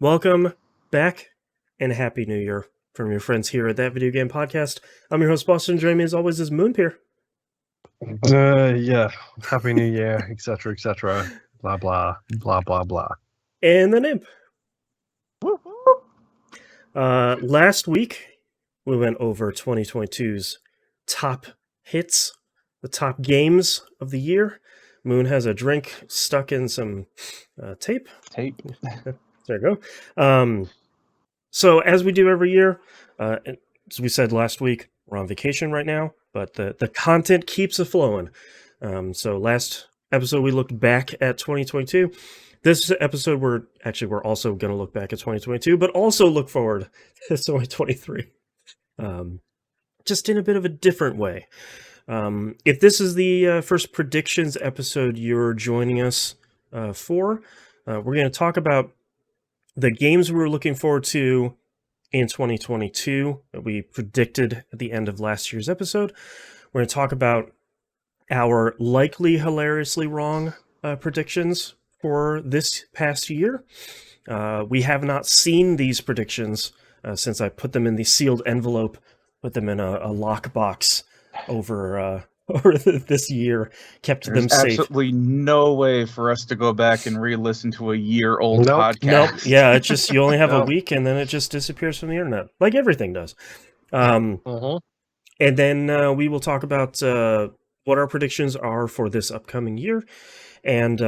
Welcome back and Happy New Year from your friends here at That Video Game Podcast. I'm your host, Boston. Joining me as always is Moonpier. Yeah. Happy New Year, etc., blah, blah, blah, blah, blah. And the Imp. Last week, we went over 2022's top hits, the top games of the year. Moon has a drink stuck in some tape. There you go. So as we do every year, as we said last week, we're on vacation right now, but the content keeps it flowing. So last episode, we looked back at 2022. This episode, we're also going to look back at 2022, but also look forward to 2023. Just in a bit of a different way. If this is the first predictions episode you're joining us for, we're going to talk about the games we were looking forward to in 2022 that we predicted at the end of last year's episode. We're going to talk about our likely hilariously wrong predictions for this past year. We have not seen these predictions since I put them in the sealed envelope, put them in a lockbox over this year, kept them safe. There's absolutely no way for us to go back and re-listen to a year-old podcast. Nope. Yeah, it's just you only have a week, and then it just disappears from the internet, like everything does. And then we will talk about what our predictions are for this upcoming year, and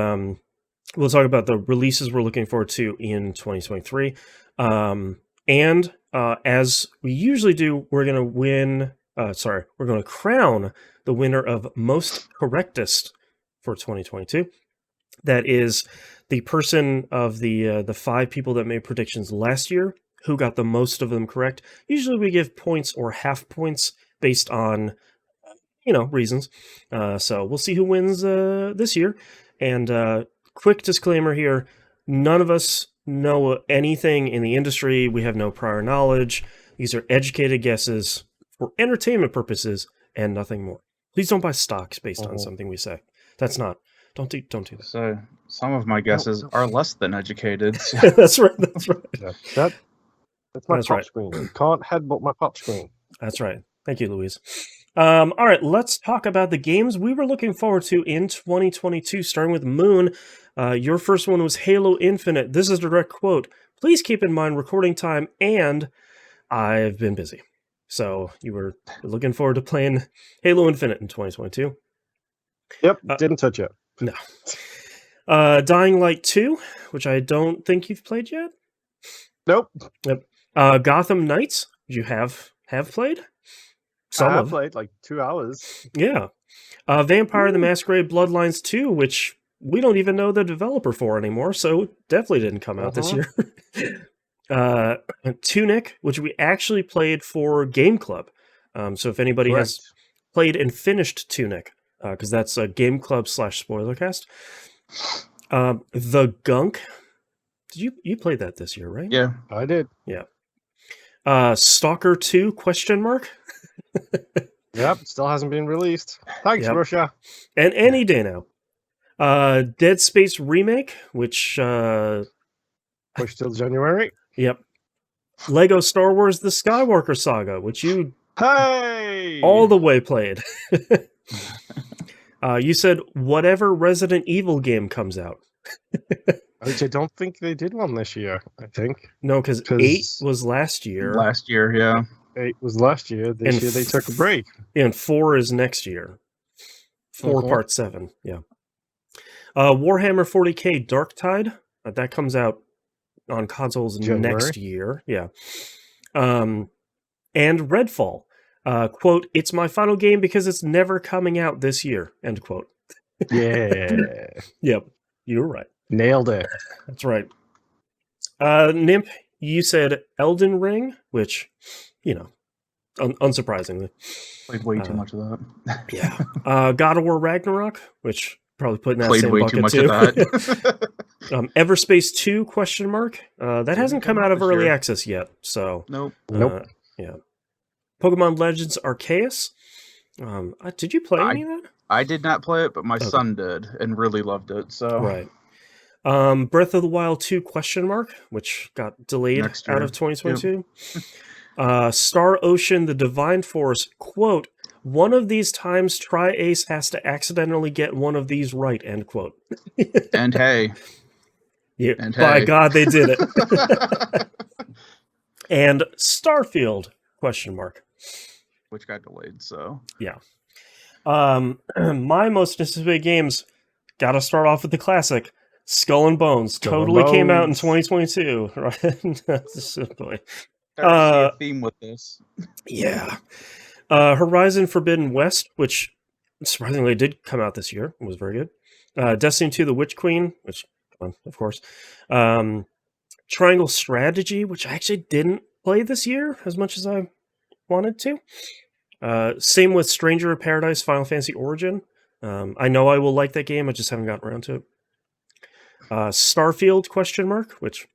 we'll talk about the releases we're looking forward to in 2023. And as we usually do, we're going to crown the winner of Most Correctest for 2022. That is the person of the 5 people that made predictions last year who got the most of them correct. Usually we give points or half points based on, reasons. So we'll see who wins this year. And quick disclaimer here, none of us know anything in the industry. We have no prior knowledge. These are educated guesses for entertainment purposes and nothing more. Please don't buy stocks based on something we say. Don't do that. So some of my guesses are less than educated. So. That's right. Yeah, that's my pop screen. You can't headbutt my pop screen. That's right. Thank you, Louise. All right, let's talk about the games we were looking forward to in 2022, starting with Moon. Your first one was Halo Infinite. This is a direct quote. Please keep in mind recording time, and I've been busy. So you were looking forward to playing Halo Infinite in 2022. Yep, didn't touch it. No. Dying Light 2, which I don't think you've played yet. Nope. Yep. Gotham Knights, you have played? I have played like 2 hours. Yeah. Vampire the Masquerade Bloodlines 2, which we don't even know the developer for anymore, so definitely didn't come out this year. Tunic, which we actually played for Game Club. So if anybody has played and finished Tunic, because that's a Game Club / Spoilercast. The Gunk. Did you played that this year, right? Yeah, I did. Yeah. Stalker 2 ? Yep, still hasn't been released. Thanks, Russia. And any day now. Dead Space Remake, which pushed till January. Yep. Lego Star Wars The Skywalker Saga, which you all the way played. You said whatever Resident Evil game comes out. Which I don't think they did one this year, I think. No, because 8 was last year. Last year, yeah. 8 was last year. This year they took a break. And 4 is next year. 4 Part 7, yeah. Warhammer 40k Darktide, that comes out on consoles next year. Yeah. And Redfall. Quote, it's my final game because it's never coming out this year. End quote. Yeah. Yep. You were right. Nailed it. That's right. Nimp, you said Elden Ring, which, unsurprisingly. Played way too much of that. Yeah. God of War Ragnarok, which probably put in that Played same way bucket too much too. of that. Everspace 2 ? That hasn't come out of early access yet, so Nope. Yeah. Pokemon Legends Arceus. Did you play any of that? I did not play it, but my son did and really loved it. So right. Breath of the Wild 2 ? Which got delayed Next year. out of 2022. Star Ocean: The Divine Force, quote, "One of these times Tri-Ace has to accidentally get one of these right," end quote. And hey. Yeah, And by hey. God, they did it. And Starfield ? Which got delayed, so. Yeah. My most anticipated games, gotta start off with the classic. Skull and Bones. Skull and Totally came out in Bones. 2022. Right? That's boy. I see a theme with this. Yeah. Horizon Forbidden West, which surprisingly did come out this year. It was very good. Destiny 2 The Witch Queen, which, of course. Triangle Strategy, which I actually didn't play this year as much as I wanted to. Same with Stranger of Paradise Final Fantasy Origin. I know I will like that game, I just haven't gotten around to it. Starfield ? Which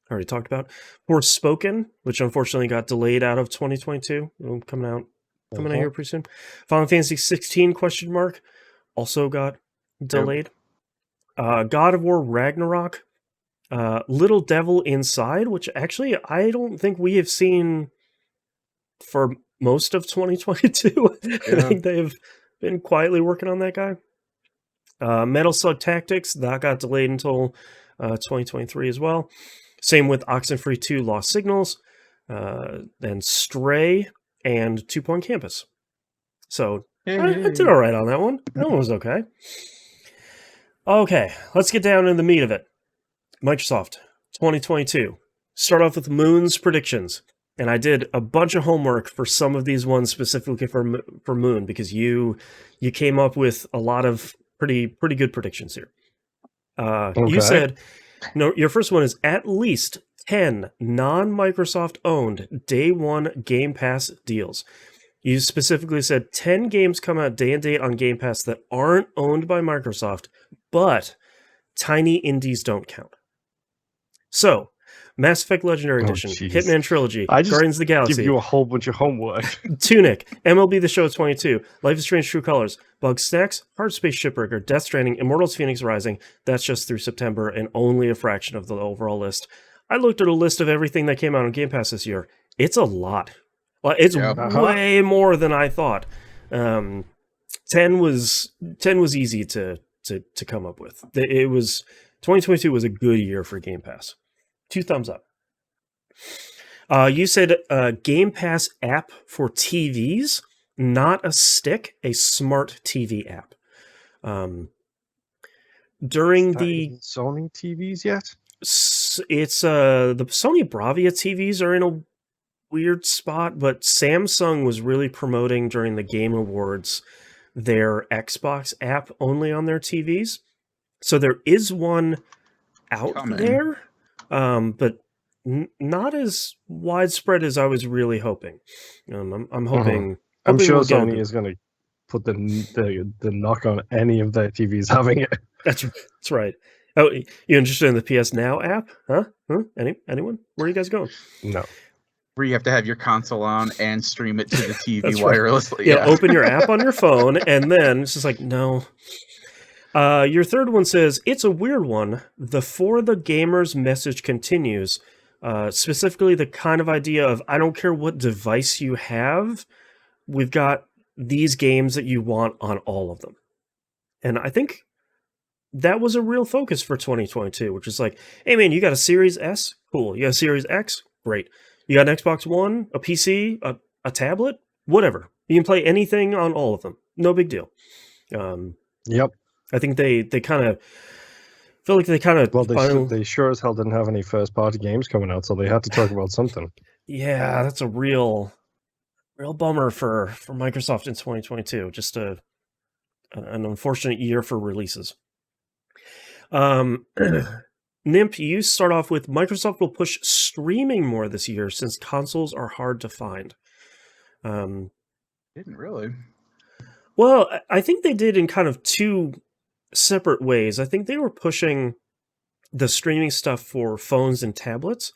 I already talked about. Forspoken, which unfortunately got delayed out of 2022. Coming out here pretty soon. Final Fantasy 16 ? Also got delayed. God of War Ragnarok. Little Devil Inside, which actually I don't think we have seen for most of 2022. Yeah. I think they've been quietly working on that guy. Metal Slug Tactics, that got delayed until 2023 as well. Same with Oxenfree 2 Lost Signals, then Stray, and 2 Point Campus. So I did all right on that one. That one was okay. Okay, let's get down to the meat of it. Microsoft 2022. Start off with Moon's predictions. And I did a bunch of homework for some of these ones specifically for Moon, because you came up with a lot of pretty good predictions here. You said, no, your first one is at least 10 non-Microsoft owned day one Game Pass deals. You specifically said 10 games come out day and date on Game Pass that aren't owned by Microsoft, but tiny indies don't count. So, Mass Effect Legendary Edition, Hitman Trilogy, Guardians of the Galaxy, give you a whole bunch of homework. Tunic, MLB The Show 22, Life is Strange True Colors, Bugsnax, Hardspace Shipbreaker, Death Stranding, Immortals Phoenix Rising. That's just through September and only a fraction of the overall list. I looked at a list of everything that came out on Game Pass this year. It's a lot. It's way more than I thought. 10 was easy to come up with. 2022 was a good year for Game Pass. 2 thumbs up. You said Game Pass app for TVs, not a stick, a smart TV app. During the Sony TVs yet? It's the Sony Bravia TVs are in a weird spot, but Samsung was really promoting during the Game Awards their Xbox app only on their TVs. So there is one out there, but not as widespread as I was really hoping. I'm hoping. I'm sure Sony is going to put the knock on any of their TVs having it. That's right. Oh, you interested in the PS Now app? Huh? Anyone? Where are you guys going? No. Where you have to have your console on and stream it to the TV wirelessly. Right. Yeah, open your app on your phone, and then it's just like, no. Your third one says, it's a weird one. The For the Gamers message continues. Specifically the kind of idea of, I don't care what device you have, we've got these games that you want on all of them. And I think that was a real focus for 2022, which is like, hey man, you got a Series S? Cool. You got a Series X? Great. You got an Xbox One, a PC, a tablet? Whatever. You can play anything on all of them. No big deal. Yep. I think they kind of feel like they kind of... Well, they sure as hell didn't have any first-party games coming out, so they had to talk about something. Yeah, that's a real bummer for Microsoft in 2022. Just an unfortunate year for releases. Nimp, you start off with Microsoft will push streaming more this year since consoles are hard to find. Didn't really. Well, I think they did in kind of 2 separate ways. I think they were pushing the streaming stuff for phones and tablets,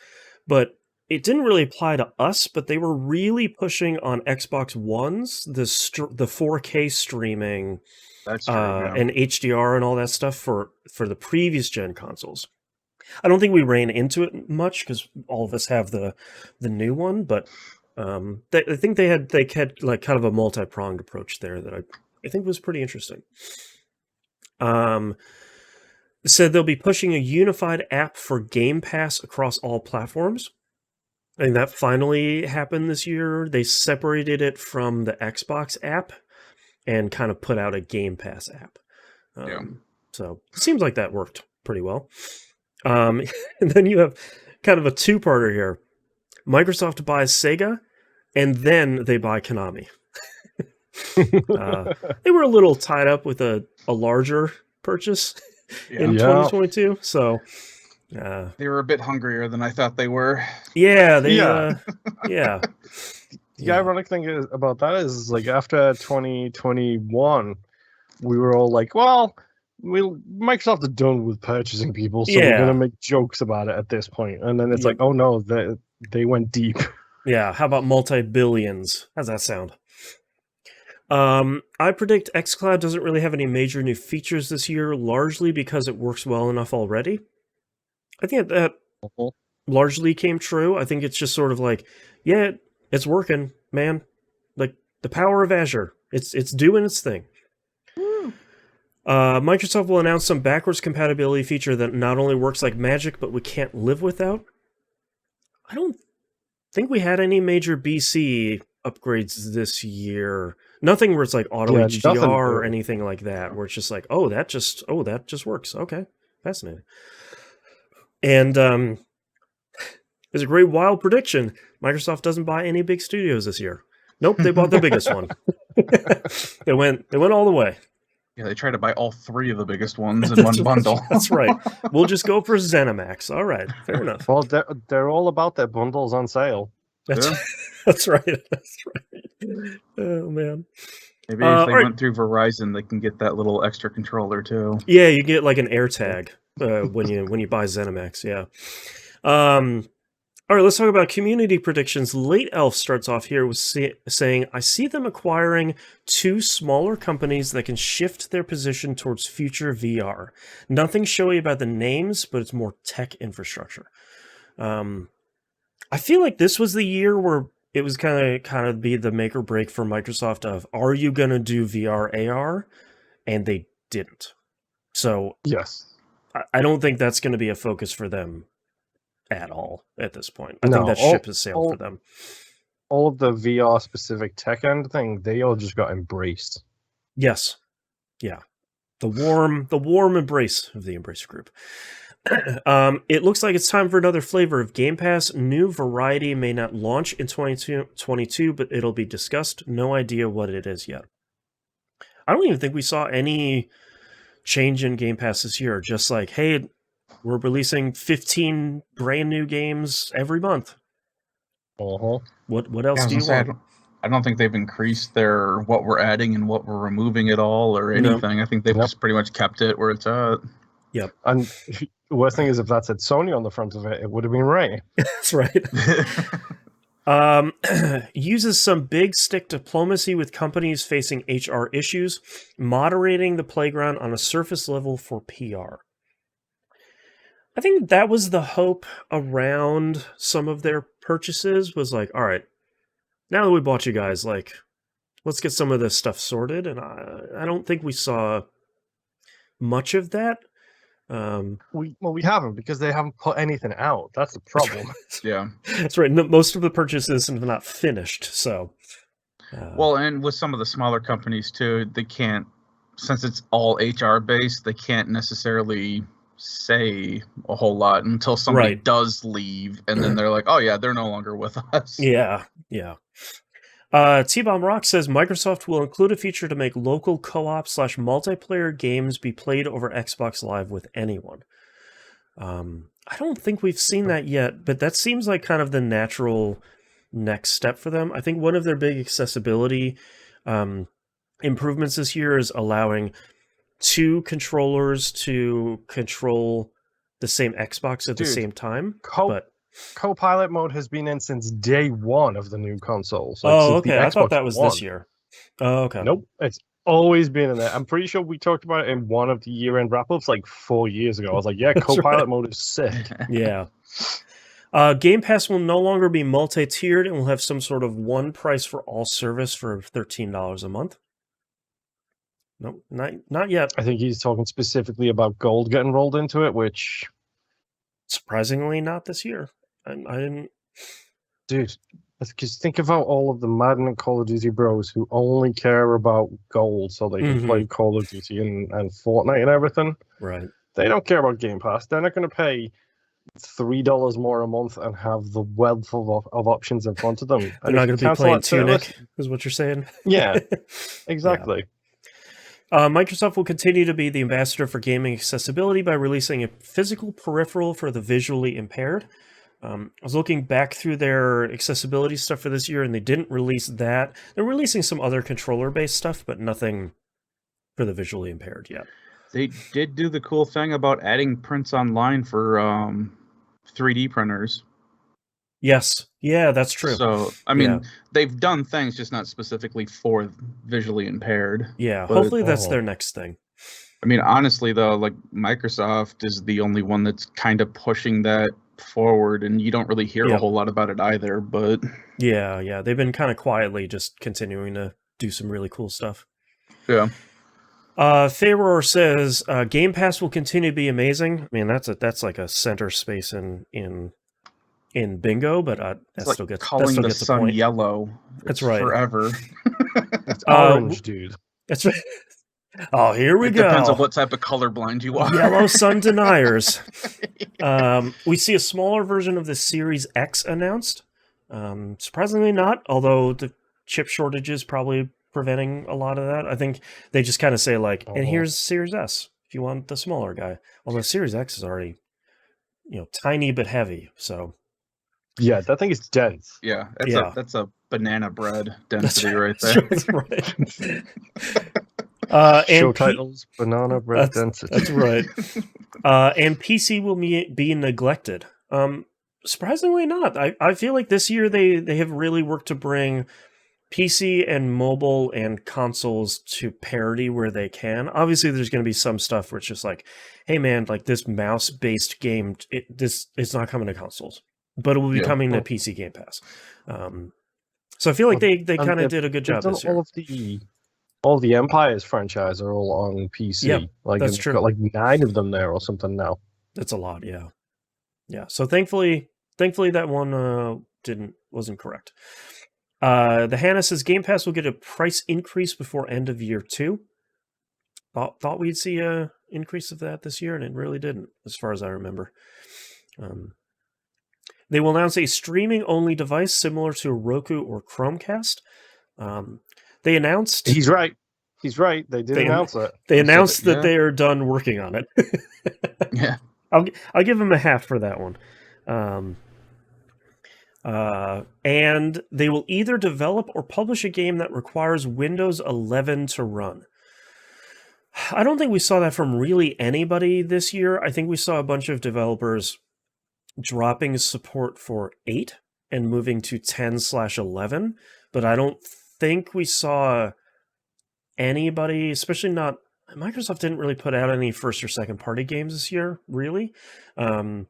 but it didn't really apply to us, but they were really pushing on Xbox Ones, the 4K streaming That's true. Yeah. and HDR and all that stuff for the previous gen consoles. I don't think we ran into it much because all of us have the new one, but I think they had like kind of a multi-pronged approach there that I think was pretty interesting. Said they'll be pushing a unified app for Game Pass across all platforms. And that finally happened this year. They separated it from the Xbox app and kind of put out a Game Pass app. So it seems like that worked pretty well. And then you have kind of a two-parter here. Microsoft buys Sega, and then they buy Konami. They were a little tied up with a larger purchase in 2022, so they were a bit hungrier than I thought they were. Yeah, The ironic thing about that is, like, after 2021, we were all like, well, Microsoft is done with purchasing people, so we're going to make jokes about it at this point. And then it's like, oh no, they went deep. Yeah, how about multi-billions? How's that sound? I predict xCloud doesn't really have any major new features this year, largely because it works well enough already. I think that largely came true. I think it's just sort of like, yeah, it's working, man. Like, the power of Azure. It's doing its thing. Microsoft will announce some backwards compatibility feature that not only works like magic, but we can't live without. I don't think we had any major BC upgrades this year. Nothing where it's like auto HDR or anything like that, where it's just like, that just works. Okay, fascinating. And there's a great wild prediction. Microsoft doesn't buy any big studios this year. Nope, they bought the biggest one. They went all the way. Yeah, they try to buy all three of the biggest ones in one bundle. That's right. We'll just go for ZeniMax. All right, fair enough. Well, they're all about their bundles on sale. That's right. That's right. Oh man. Maybe if they went through Verizon, they can get that little extra controller too. Yeah, you get like an AirTag when you buy ZeniMax. Yeah. All right, let's talk about community predictions. Late Elf starts off here with saying, I see them acquiring 2 smaller companies that can shift their position towards future VR. Nothing showy about the names, but it's more tech infrastructure. I feel like this was the year where it was kind of be the make or break for Microsoft of, are you going to do VR AR? And they didn't. So yes, I don't think that's going to be a focus for them at all at this point. I think that ship has sailed for them. All of the VR specific tech end thing, they all just got embraced. Yes. Yeah. The warm embrace of the Embrace Group. It looks like it's time for another flavor of Game Pass. New variety may not launch in 2022, but it'll be discussed. No idea what it is yet. I don't even think we saw any change in Game Pass this year. Just like, hey, we're releasing 15 brand new games every month. What else do you want? I don't think they've increased what we're adding and what we're removing at all or anything. No. I think they've just pretty much kept it where it's at. Yep. And the worst thing is, if that said Sony on the front of it, it would have been right. That's right. Uses some big stick diplomacy with companies facing HR issues, moderating the playground on a surface level for PR. I think that was the hope around some of their purchases, was like, all right, now that we bought you guys, like, let's get some of this stuff sorted. And I don't think we saw much of that. We haven't, because they haven't put anything out. That's the problem. Yeah, that's right. No, most of the purchases have not finished. So, well, and with some of the smaller companies too, they can't, since it's all HR based, they can't necessarily say a whole lot until somebody does leave, and then they're like, oh yeah, they're no longer with us. Yeah. T-Bomb Rock says Microsoft will include a feature to make local co-op / multiplayer games be played over Xbox Live with anyone. I don't think we've seen that yet, but that seems like kind of the natural next step for them. I think one of their big accessibility improvements this year is allowing 2 controllers to control the same Xbox at the same time. Co-pilot mode has been in since day 1 of the new console. So okay. I thought that was this year. Oh, okay. Nope. always been in there. I'm pretty sure we talked about it in one of the year-end wrap-ups like 4 years ago. I was like, yeah, That's co-pilot right. mode is sick. Yeah. Game Pass will no longer be multi-tiered and will have some sort of one price for all service for $13 a month. No, not yet. I think he's talking specifically about gold getting rolled into it, which, Surprisingly, not this year. I didn't. dude, because think about all of the Madden and Call of Duty bros who only care about gold so they can play Call of Duty and Fortnite and everything. Right. They don't care about Game Pass. They're not going to pay $3 more a month and have the wealth of options in front of them. They're not going to be playing Tunic, is what you're saying? Yeah, exactly. Yeah. Microsoft will continue to be the ambassador for gaming accessibility by releasing a physical peripheral for the visually impaired. I was looking back through their accessibility stuff for this year, and they didn't release that. They're releasing some other controller-based stuff, but nothing for the visually impaired yet. They did do the cool thing about adding prints online for 3D printers. Yes. Yeah, that's true. So, I mean, they've done things, just not specifically for visually impaired. Yeah, hopefully that's their next thing. I mean, honestly, though, like, Microsoft is the only one that's kind of pushing that forward, and you don't really hear a whole lot about it either, but... Yeah, they've been kind of quietly just continuing to do some really cool stuff. Yeah. Fayror says, Game Pass will continue to be amazing. I mean, that's like a center space in bingo, but that like still gets calling the sun point. Yellow. That's right. Forever. It's orange, dude. That's right. Oh, here we go. Depends on what type of colorblind you are. Yellow sun deniers. We see a smaller version of the Series X announced. Surprisingly not, although the chip shortage is probably preventing a lot of that. I think they just kind of say like, and here's Series S if you want the smaller guy. Although Series X is already, tiny but heavy. So yeah, that thing is dense. Yeah, that's a banana bread density right there. That's right. Show titles, banana bread density. That's right. And PC will be neglected. Surprisingly not. I feel like this year they have really worked to bring PC and mobile and consoles to parity where they can. Obviously, there's going to be some stuff where it's just like, hey man, like this mouse-based game, it's not coming to consoles, but it will be coming to PC Game Pass. So I feel like they kind of did a good job this year. All of the Empires franchise are all on PC. Yeah, like that's true. Got like 9 of them there or something now. That's a lot, yeah. Yeah. So thankfully that one wasn't correct. The Hannah says Game Pass will get a price increase before end of year 2. Thought we'd see a increase of that this year, and it really didn't, as far as I remember. They will announce a streaming-only device similar to a Roku or Chromecast. They announced... He's right. They did announce it. They announced that they are done working on it. Yeah. I'll give them a half for that one. And they will either develop or publish a game that requires Windows 11 to run. I don't think we saw that from really anybody this year. I think we saw a bunch of developers dropping support for 8 and moving to 10/11, but I don't think we saw anybody, especially not... Microsoft didn't really put out any first or second party games this year, really. And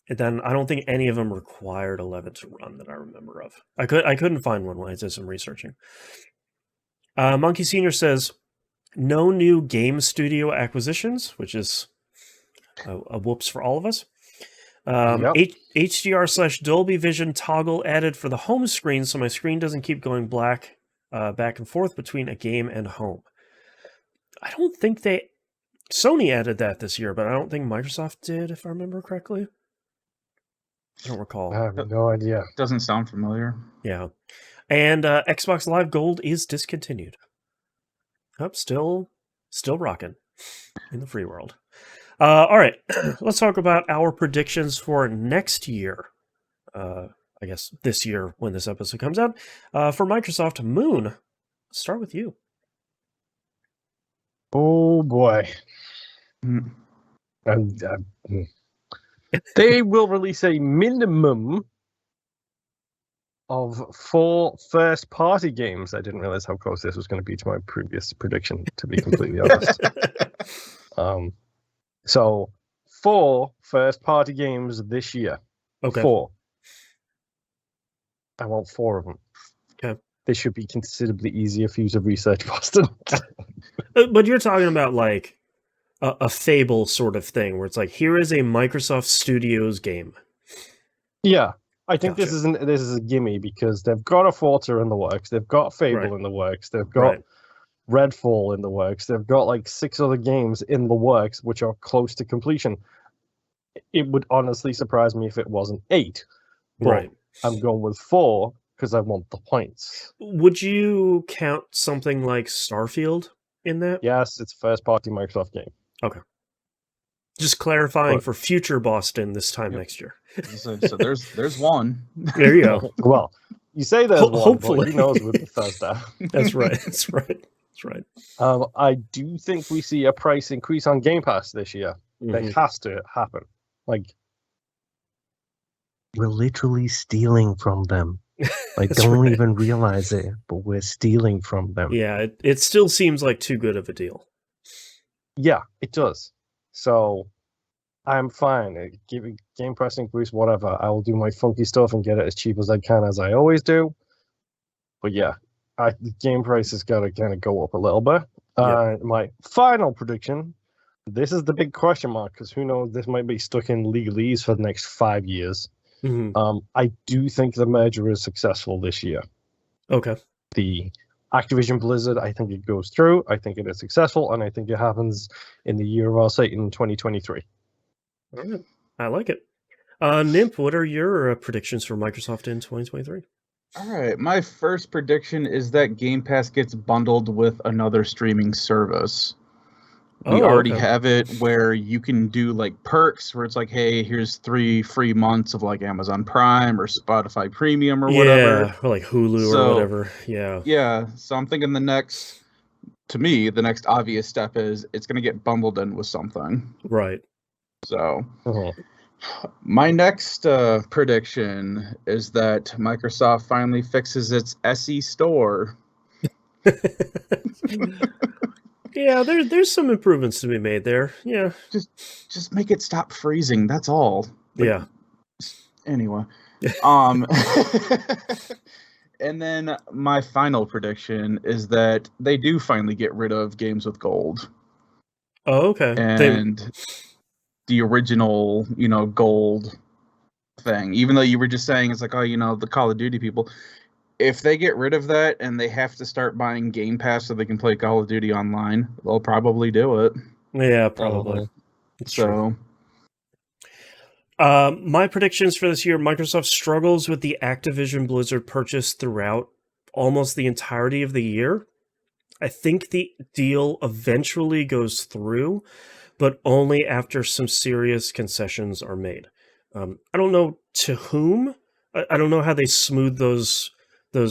then I don't think any of them required 11 to run that I remember of. I couldn't find one when I did some researching. Monkey Senior says, no new game studio acquisitions, which is a whoops for all of us. HDR/Dolby Vision toggle added for the home screen, so my screen doesn't keep going black back and forth between a game and home. I don't think Sony added that this year, but I don't think Microsoft did, if I remember correctly. I don't recall. I have no idea. Doesn't sound familiar. Yeah. And Xbox Live Gold is discontinued. Still rocking in the free world. All right, let's talk about our predictions for next year. I guess this year when this episode comes out. For Microsoft, Moon, let's start with you. Oh boy. They will release a minimum of 4 first-party games. I didn't realize how close this was going to be to my previous prediction, to be completely honest. So 4 first-party games this year. Okay. 4. I want 4 of them. Okay. This should be considerably easier for you to research, Boston. But you're talking about like a Fable sort of thing, where it's like, here is a Microsoft Studios game. Yeah, I think Gotcha. this is a gimme because they've got a Forza in the works, they've got Fable in the works, they've got Redfall in the works, they've got like 6 other games in the works which are close to completion. It would honestly surprise me if it wasn't 8. But I'm going with 4 because I want the points. Would you count something like Starfield in that? Yes, it's a first-party Microsoft game. Okay. Just clarifying for future Boston this time next year. So there's one. There you go. Well, you say there's one, hopefully. but who knows with Bethesda. That's right. That's right. That's right. I do think we see a price increase on Game Pass this year. It has to happen. Like, we're literally stealing from them. Like, don't even realize it, but we're stealing from them. Yeah, it still seems like too good of a deal. Yeah, it does. So, I'm fine. Give it Game Pass increase, whatever. I will do my funky stuff and get it as cheap as I can, as I always do. But yeah, the game price has got to kind of go up a little bit. My final prediction, this is the big question mark, because who knows, this might be stuck in legalese for the next 5 years. I do think the merger is successful this year. Okay. The Activision Blizzard, I think it goes through. I think it is successful, and I think it happens in the year of our Satan, 2023. All right. I like it. Nimp, what are your predictions for Microsoft in 2023? All right. My first prediction is that Game Pass gets bundled with another streaming service. We already have it where you can do like perks where it's like, hey, here's 3 free months of like Amazon Prime or Spotify Premium or whatever. Yeah, or like Hulu or whatever. Yeah. Yeah. So I'm thinking the next obvious step is it's going to get bundled in with something. Right. So my next prediction is that Microsoft finally fixes its SE store. Yeah, there's some improvements to be made there. Yeah. Just make it stop freezing. That's all. Yeah. Anyway. And then my final prediction is that they do finally get rid of games with gold. Oh, okay. And the original, gold thing. Even though you were just saying it's like, the Call of Duty people. If they get rid of that and they have to start buying Game Pass so they can play Call of Duty online, they'll probably do it. Yeah, probably. So, my predictions for this year: Microsoft struggles with the Activision Blizzard purchase throughout almost the entirety of the year. I think the deal eventually goes through, but only after some serious concessions are made. I don't know to whom. I don't know how they smooth those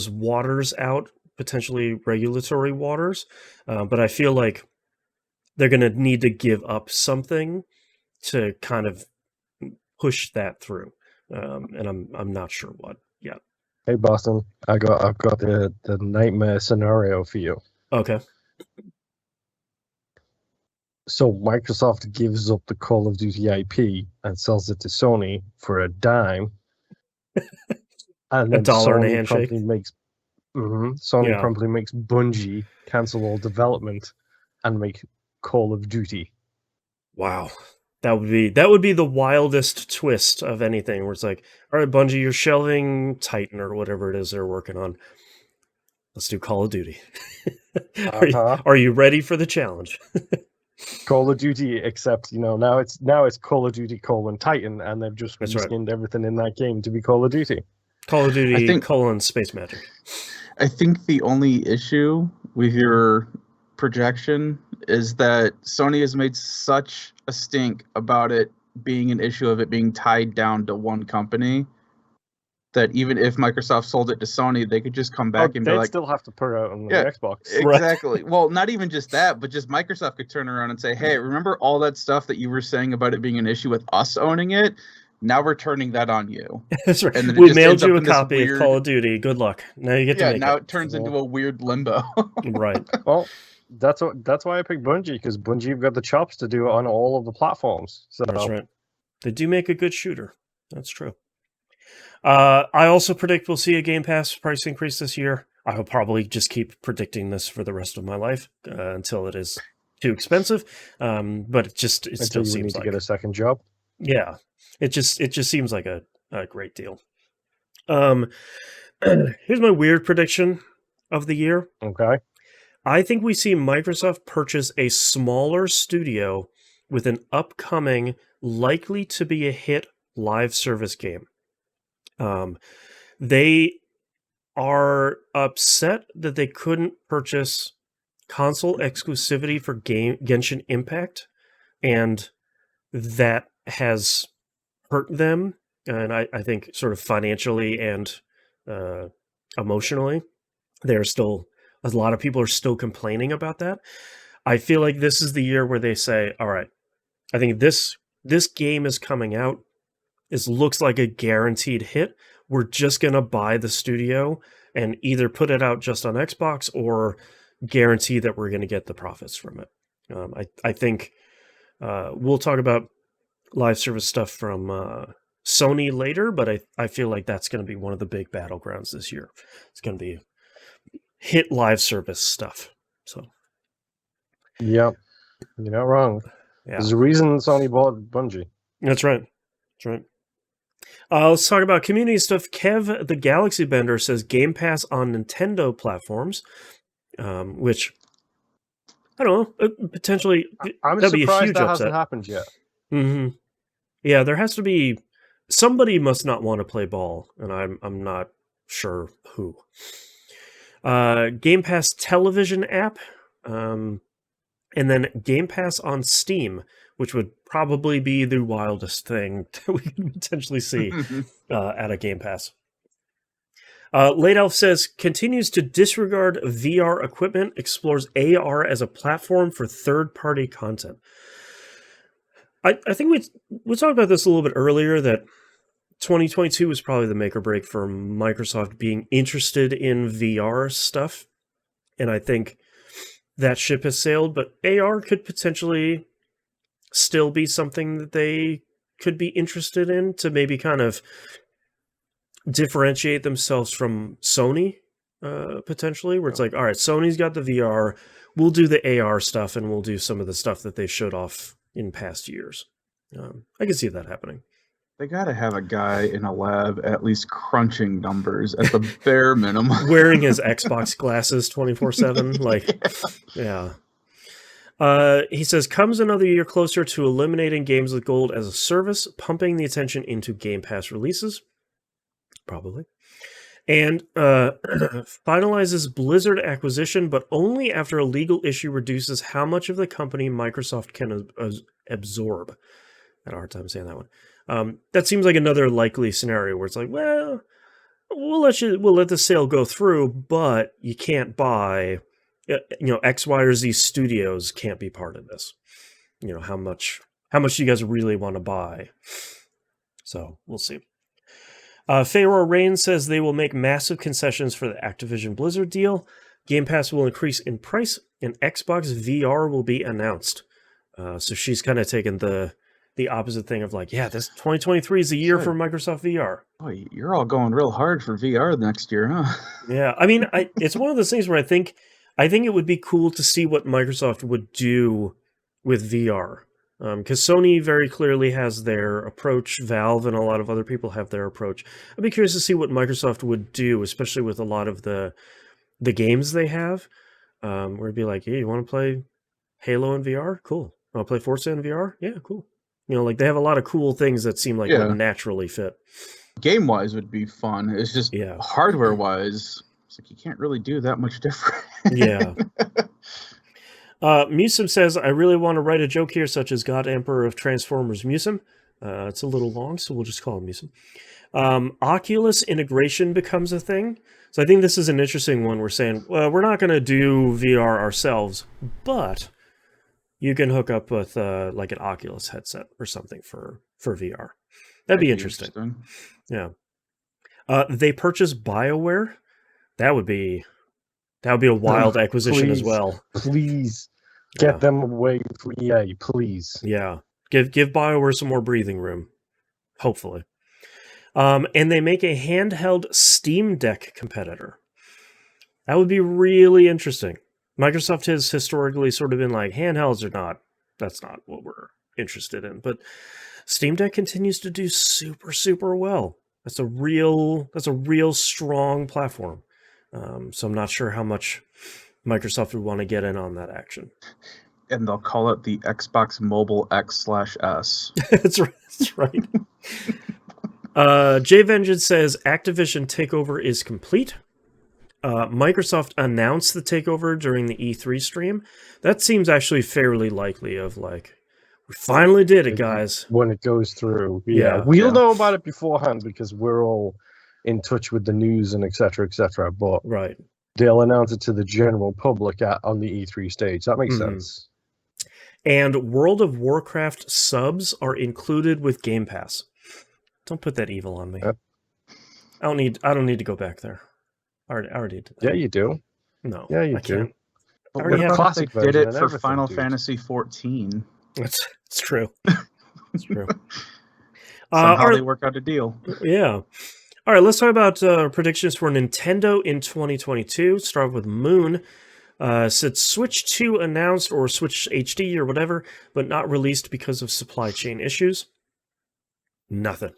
waters out, potentially regulatory waters, but I feel like they're going to need to give up something to kind of push that through, and I'm not sure what yet. Hey Boston, I've got the nightmare scenario for you. Okay. So Microsoft gives up the Call of Duty IP and sells it to Sony for a dime. And then $1 and a handshake. Sony promptly makes Bungie cancel all development and make Call of Duty. Wow, that would be the wildest twist of anything. Where it's like, all right, Bungie, you're shelving Titan or whatever it is they're working on. Let's do Call of Duty. Are you ready for the challenge? Call of Duty, except now it's Call of Duty : Titan, and they've just reskinned everything in that game to be Call of Duty. Call of Duty : Space Magic. I think the only issue with your projection is that Sony has made such a stink about it being an issue of it being tied down to one company that even if Microsoft sold it to Sony, they could just come back and be like, still have to put it out on the Xbox. Exactly. Well, not even just that, but just Microsoft could turn around and say, hey, remember all that stuff that you were saying about it being an issue with us owning it? Now we're turning that on you. That's right. And then We mailed you a copy of Call of Duty. Good luck. Now you get to make it. Yeah, now it turns into a weird limbo. Right. Well, that's why I picked Bungie, because Bungie have got the chops to do it on all of the platforms. So that's right. They do make a good shooter. That's true. I also predict we'll see a Game Pass price increase this year. I will probably just keep predicting this for the rest of my life until it is too expensive. But it still seems like to get a second job. Yeah, it just seems like a great deal. Here's my weird prediction of the year. Okay. I think we see Microsoft purchase a smaller studio with an upcoming, likely to be a hit live service game. They are upset that they couldn't purchase console exclusivity for Genshin Impact, and that has hurt them, and I think sort of financially and emotionally. A lot of people are still complaining about that. I feel like this is the year where they say, all right, I think this game is coming out. It looks like a guaranteed hit. We're just going to buy the studio and either put it out just on Xbox or guarantee that we're going to get the profits from it. I think we'll talk about live service stuff from Sony later, but I feel like that's going to be one of the big battlegrounds this year. It's going to be hit live service stuff. So, yep, you're not wrong. Yeah. There's a reason Sony bought Bungie. That's right. That's right. Let's talk about community stuff. Kev the Galaxy Bender says Game Pass on Nintendo platforms, which I don't know, potentially I'm that'd be a surprised huge that upset. hasn't happened yet. Mm-hmm. Yeah, there has to be somebody must not want to play ball, and I'm not sure who. Game Pass television app, and then Game Pass on Steam, which would probably be the wildest thing that we could potentially see at a Game Pass. Late Elf says, continues to disregard VR equipment, explores AR as a platform for third-party content. I think we talked about this a little bit earlier, that 2022 was probably the make or break for Microsoft being interested in VR stuff. And I think that ship has sailed, but AR could potentially still be something that they could be interested in to maybe kind of differentiate themselves from Sony, potentially, where it's like, all right, Sony's got the VR, we'll do the AR stuff, and we'll do some of the stuff that they showed off in past years. I can see that happening. They got to have a guy in a lab at least crunching numbers at the bare minimum. Wearing his Xbox glasses 24/7. Like, yeah. He says, comes another year closer to eliminating games with gold as a service, pumping the attention into Game Pass releases. Probably. And finalizes Blizzard acquisition, but only after a legal issue reduces how much of the company Microsoft can absorb. I had a hard time saying that one. That seems like another likely scenario where it's like, well, we'll let the sale go through, but you can't buy, X, Y, or Z studios can't be part of this. How much do you guys really want to buy? So we'll see. Pharaoh Rain says they will make massive concessions for the Activision Blizzard deal. Game Pass will increase in price, and Xbox VR will be announced. So she's kind of taken the opposite thing of like, yeah, this 2023 is the year for Microsoft VR. Oh, you're all going real hard for VR next year, huh? Yeah, I mean, it's one of those things where I think it would be cool to see what Microsoft would do with VR. Because Sony very clearly has their approach, Valve and a lot of other people have their approach. I'd be curious to see what Microsoft would do, especially with a lot of the games they have. Where it'd be like, hey, you want to play Halo in VR? Cool. Want to play Forza in VR? Yeah, cool. Like they have a lot of cool things that seem like would naturally fit. Game-wise would be fun. It's just hardware-wise, it's like you can't really do that much different. Yeah. Musum says, I really want to write a joke here, such as God Emperor of Transformers Musum. It's a little long, so we'll just call him Musum. Oculus integration becomes a thing. So I think this is an interesting one. We're saying, well, we're not going to do VR ourselves, but you can hook up with like an Oculus headset or something for VR. That'd be interesting. Yeah. They purchased BioWare. That would be a wild acquisition as well. Please get them away from EA, please. Yeah. Give BioWare some more breathing room. Hopefully. And they make a handheld Steam Deck competitor. That would be really interesting. Microsoft has historically sort of been like, handhelds are not, that's not what we're interested in. But Steam Deck continues to do super, super well. That's a real strong platform. So I'm not sure how much Microsoft would want to get in on that action. And they'll call it the Xbox Mobile X/S. That's right. Jay Vengeance says Activision takeover is complete. Microsoft announced the takeover during the E3 stream. That seems actually fairly likely of like, we finally did it, guys. When it goes through. We'll know about it beforehand because we're all in touch with the news and et cetera, but right. They'll announce it to the general public on the E3 stage. That makes sense. And World of Warcraft subs are included with Game Pass. Don't put that evil on me. Yep. I don't need to go back there. I already did that. Yeah, you do. No. Yeah, you I do. can't. But what about if they did it for Final Fantasy 14? It's true. It's true. Somehow they work out a deal. Yeah. All right, let's talk about predictions for Nintendo in 2022. Start with Moon. Said Switch 2 announced, or Switch HD or whatever, but not released because of supply chain issues. Nothing.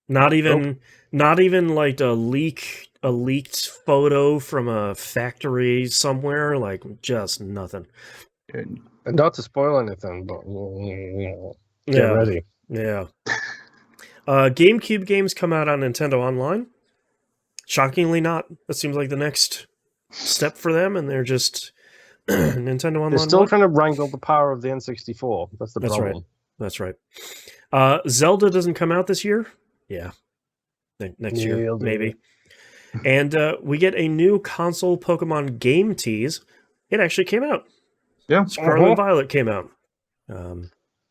Not even like a leaked photo from a factory somewhere. Like, just nothing. And not to spoil anything, but get ready. Yeah. GameCube games come out on Nintendo Online. Shockingly not. That seems like the next step for them, and they're just Nintendo Online. They're still trying to wrangle the power of the N64. That's the problem. That's right. Zelda doesn't come out this year. Yeah. Next year, maybe. And we get a new console Pokemon game tease. It actually came out. Yeah. Scarlet and Violet came out.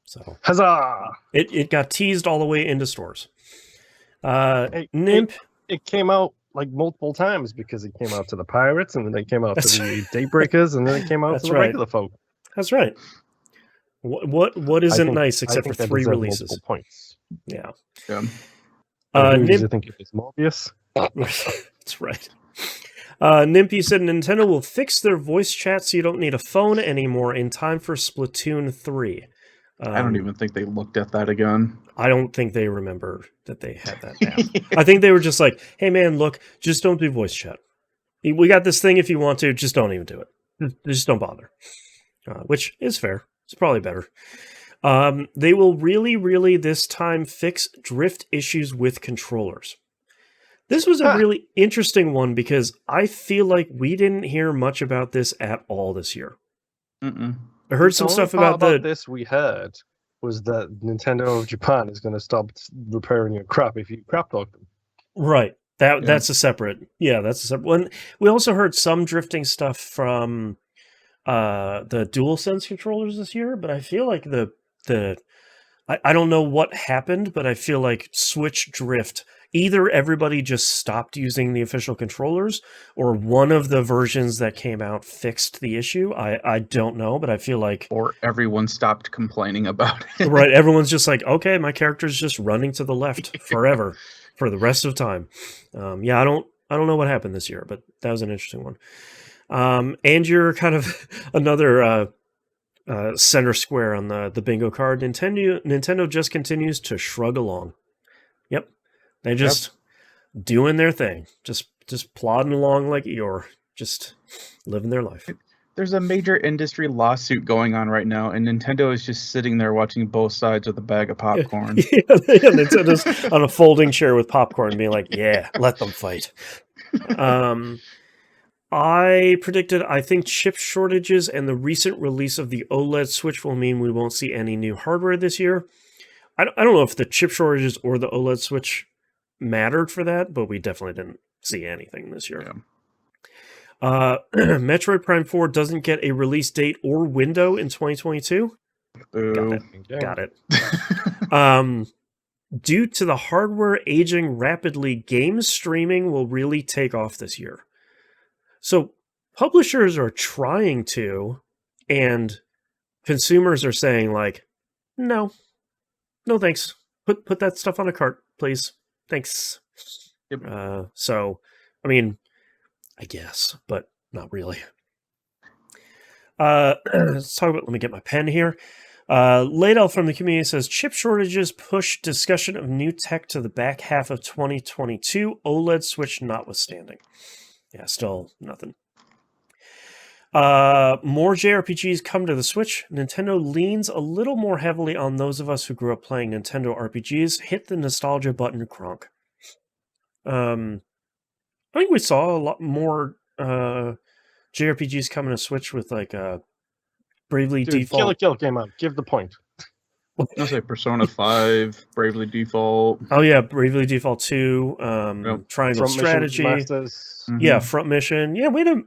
So huzzah! It got teased all the way into stores. Nimp. It came out like multiple times because it came out to the pirates, and then it came out to the Daybreakers, and then it came out to the regular folk. That's right. What isn't nice except for 3 releases? Points. Yeah. I think it was Morbius. That's right. Nimpy said Nintendo will fix their voice chat so you don't need a phone anymore in time for Splatoon 3. I don't even think they looked at that again. I don't think they remember that they had that now. I think they were just like, hey man, look, just don't do voice chat. We got this thing if you want to, just don't even do it. Just don't bother. Which is fair. It's probably better. They will really this time fix drift issues with controllers. This was a really interesting one because I feel like we didn't hear much about this at all this year. I heard some stuff about this we heard was that Nintendo of Japan is going to stop repairing your crap if you crap talk them. Right. That's a separate. Yeah, that's a separate one. We also heard some drifting stuff from the DualSense controllers this year, but I feel like I don't know what happened, but I feel like Switch drift. Either everybody just stopped using the official controllers, or one of the versions that came out fixed the issue. I don't know, but I feel like... Or everyone stopped complaining about it. Right, everyone's just like, okay, my character's just running to the left forever, for the rest of time. I don't know what happened this year, but that was an interesting one. And you're kind of another center square on the bingo card. Nintendo just continues to shrug along. Yep. They're just doing their thing, just plodding along like Eeyore, just living their life. There's a major industry lawsuit going on right now, and Nintendo is just sitting there watching both sides with a bag of popcorn. Nintendo's on a folding chair with popcorn, being like, "Yeah, let them fight." I predicted, I think chip shortages and the recent release of the OLED Switch will mean we won't see any new hardware this year. I don't know if the chip shortages or the OLED Switch mattered for that, but we definitely didn't see anything this year. Yeah. Metroid Prime 4 doesn't get a release date or window in 2022. Got it. due to the hardware aging rapidly, game streaming will really take off this year. So publishers are trying to, and consumers are saying like, no thanks. Put that stuff on a cart, please. Thanks. Yep. So, I mean, I guess, but not really. Let's talk about, let me get my pen here. Ladell from the community says, chip shortages push discussion of new tech to the back half of 2022, OLED Switch notwithstanding. Yeah, still nothing. More JRPGs come to the Switch. Nintendo leans a little more heavily on those of us who grew up playing Nintendo RPGs. Hit the nostalgia button, Kronk. I think we saw a lot more JRPGs coming to Switch with like Bravely Default. Kill came out. Give the point. I'll say Persona 5, Bravely Default. Oh yeah, Bravely Default 2, Triangle Front Strategy. Mission Yeah, Front Mission. Yeah, that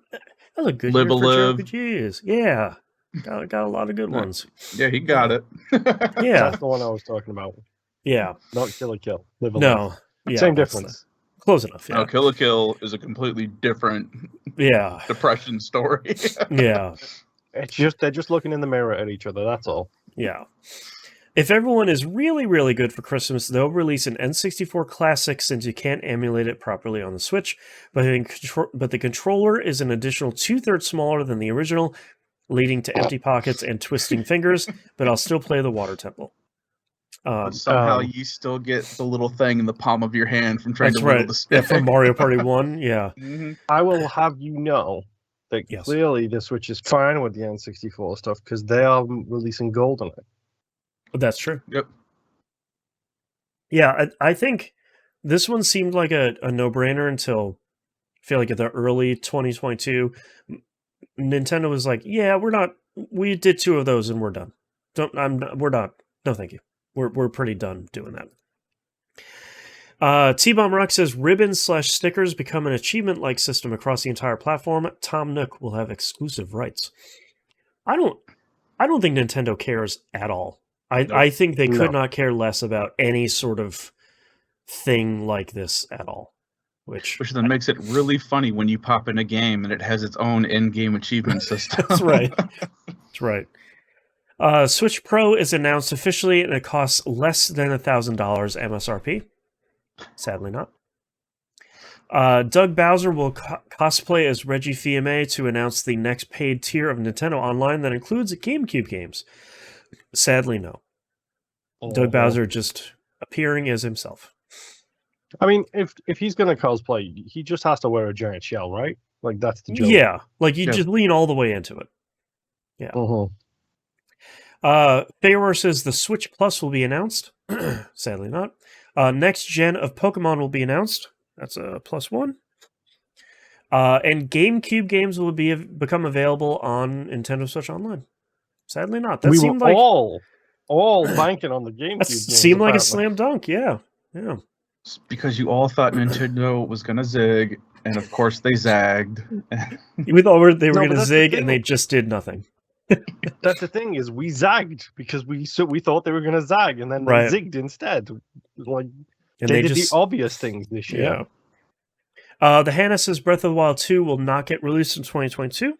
was a good Live year a for Live. JRPGs. Yeah, got a lot of good ones. Yeah, he got it. Yeah, That's the one I was talking about. yeah. Not Kill. Live a No, Live. yeah, Same difference. Close enough. Yeah, Now, Kill la Kill is a completely different depression story. Yeah. It's just they're just looking in the mirror at each other. That's all. Yeah. If everyone is really, really good for Christmas, they'll release an N64 Classic since you can't emulate it properly on the Switch. But the controller is an additional 2/3 smaller than the original, leading to empty pockets and twisting fingers. But I'll still play the Water Temple. But somehow you still get the little thing in the palm of your hand from trying to wiggle the stick. Yeah, from Mario Party 1, yeah. Mm-hmm. I will have you know that clearly the Switch is fine with the N64 stuff because they are releasing gold on it. That's true. Yep. Yeah, I think this one seemed like a no-brainer until I feel like at the early 2022, Nintendo was like, "Yeah, we did 2 of those and we're done. We're not. No, thank you. We're pretty done doing that." T-Bomb Rock says ribbons/stickers become an achievement-like system across the entire platform. Tom Nook will have exclusive rights. I don't think Nintendo cares at all. I think they could not care less about any sort of thing like this at all. Which then makes it really funny when you pop in a game and it has its own in-game achievement system. That's right. That's right. Switch Pro is announced officially and it costs less than $1,000 MSRP. Sadly not. Doug Bowser will cosplay as Reggie Fils-Aimé to announce the next paid tier of Nintendo Online that includes GameCube games. Sadly, no. Doug Bowser just appearing as himself. I mean, if he's going to cosplay, he just has to wear a giant shell, right? Like, that's the joke. Yeah, like you just lean all the way into it. Yeah. Theor says the Switch Plus will be announced. Sadly not. Next gen of Pokemon will be announced. That's a +1. And GameCube games will become available on Nintendo Switch Online. Sadly not. That seemed like all banking on the GameCube. That seemed like a slam dunk. Yeah. Because you all thought Nintendo was going to zig, and of course they zagged. We thought they were going to zig, and they just did nothing. That's the thing, is we zagged because we thought they were going to zag, and then they zigged instead. Like, and they did the obvious things this year. Yeah. The Hannah says Breath of the Wild 2 will not get released in 2022.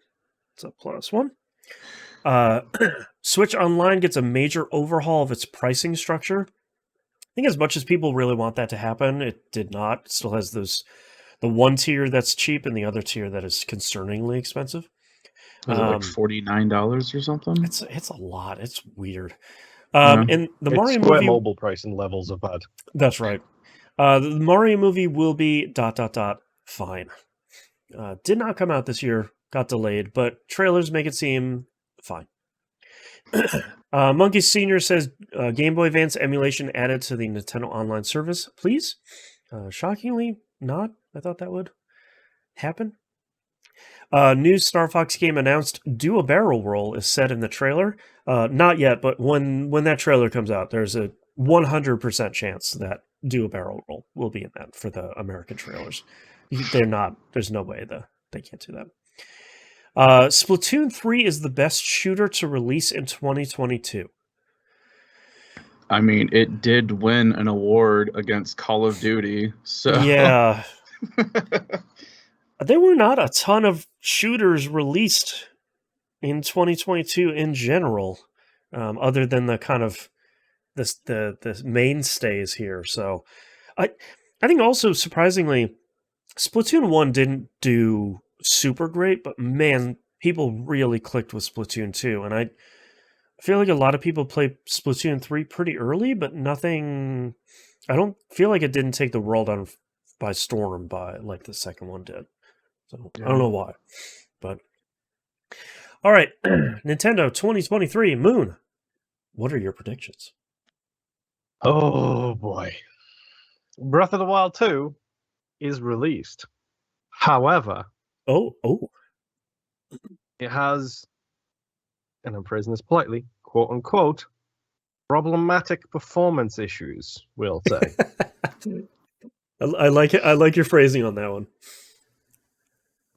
It's a +1. Switch Online gets a major overhaul of its pricing structure. I think as much as people really want that to happen, it did not. It still has the one tier that's cheap and the other tier that is concerningly expensive. Was it like $49 or something? It's a lot. It's weird. And the Mario movie mobile pricing levels are bad. That's right. The Mario movie will be ... fine. Did not come out this year. Got delayed, but trailers make it seem fine. Monkey Senior says Game Boy Advance emulation added to the Nintendo Online service, please. Shockingly, not. I thought that would happen. New Star Fox game announced. Do a barrel roll is set in the trailer. Not yet, but when that trailer comes out, there's a 100% chance that Do a Barrel Roll will be in that for the American trailers. They're not. There's no way they can't do that. Splatoon 3 is the best shooter to release in 2022. I mean, it did win an award against Call of Duty, so Yeah. There were not a ton of shooters released in 2022 in general, other than the kind of the mainstays here. So I think also surprisingly, Splatoon 1 didn't do super great, but man, people really clicked with Splatoon 2. And I feel like a lot of people play Splatoon 3 pretty early, but nothing. I don't feel like it didn't take the world on by storm by like the second one did. So I don't know why. But all right, Nintendo 2023 Moon. What are your predictions? Oh boy. Breath of the Wild 2 is released. However, Oh, it has, and I'm phrasing this politely, quote unquote, problematic performance issues, we'll say. I like it. I like your phrasing on that one.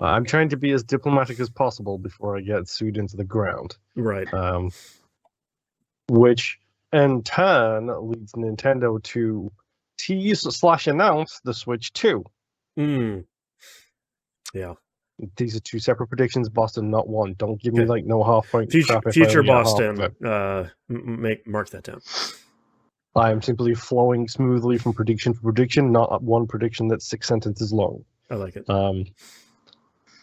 I'm trying to be as diplomatic as possible before I get sued into the ground. Right. Which in turn leads Nintendo to tease/announce the Switch 2. Yeah. These are two separate predictions, Boston, not one. Don't give me like no half point. Future Boston. Mark that down. I am simply flowing smoothly from prediction to prediction, not one prediction that's 6 sentences long. I like it.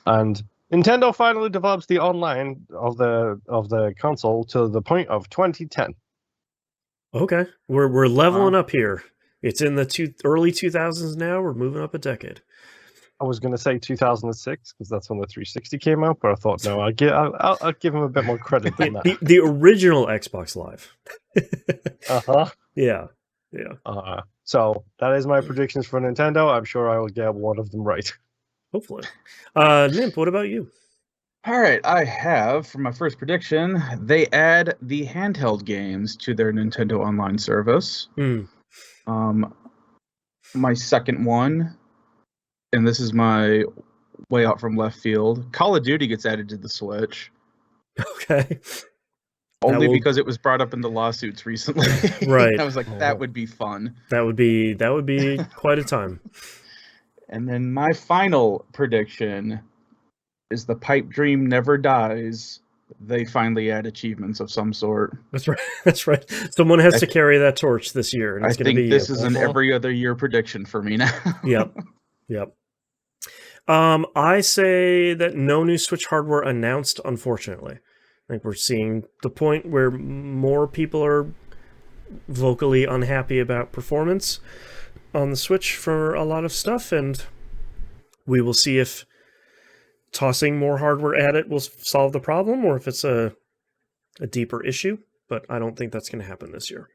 And Nintendo finally develops the online of the console to the point of 2010. Okay, we're leveling up here. It's in the early 2000s now. We're moving up a decade. I was going to say 2006 because that's when the 360 came out, but I thought no, I'll give him a bit more credit than that. The original Xbox Live. Yeah. So that is my predictions for Nintendo. I'm sure I will get one of them right. Hopefully. Nimp, what about you? All right, I have, for my first prediction, they add the handheld games to their Nintendo Online service. My second one, and this is my way out from left field, Call of Duty gets added to the Switch. Okay. Only because it was brought up in the lawsuits recently. Right. I was like, that would be fun. That would be quite a time. And then my final prediction is the pipe dream never dies. They finally add achievements of some sort. That's right. That's right. Someone has to carry that torch this year. And I think this is an every other year prediction for me now. Yep. I say that no new Switch hardware announced, unfortunately. I think we're seeing the point where more people are vocally unhappy about performance on the Switch for a lot of stuff, and we will see if tossing more hardware at it will solve the problem or if it's a deeper issue, but I don't think that's going to happen this year.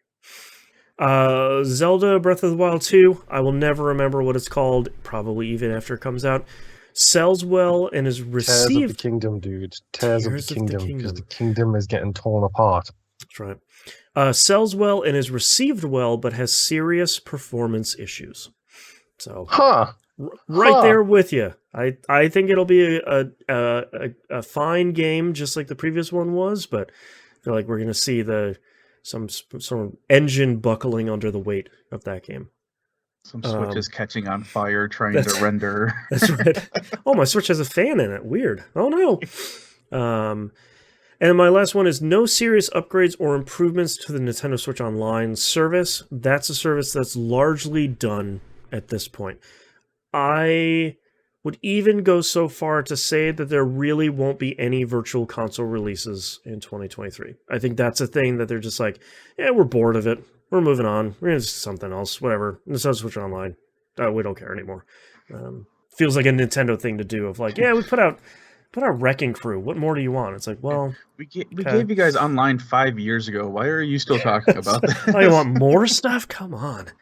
Zelda Breath of the Wild 2, I will never remember what it's called, probably even after it comes out, sells well and is received... Tears of the Kingdom, dude. Tears of the Kingdom, because the kingdom is getting torn apart. That's right. Sells well and is received well, but has serious performance issues. So, there with you. I think it'll be a fine game, just like the previous one was, but I feel like we're going to see some sort of engine buckling under the weight of that game. Some Switches catching on fire, trying to render. That's right. Oh, my Switch has a fan in it. Weird. Oh, no. And my last one is no serious upgrades or improvements to the Nintendo Switch Online service. That's a service that's largely done at this point. I would even go so far to say that there really won't be any virtual console releases in 2023. I think that's a thing that they're just like, yeah, we're bored of it. We're moving on. We're going to do something else. Whatever. Nintendo Switch Online. We don't care anymore. Feels like a Nintendo thing to do of like, yeah, we put out Wrecking Crew. What more do you want? It's like, well... We gave you guys online 5 years ago. Why are you still talking about that? I want more stuff? Come on.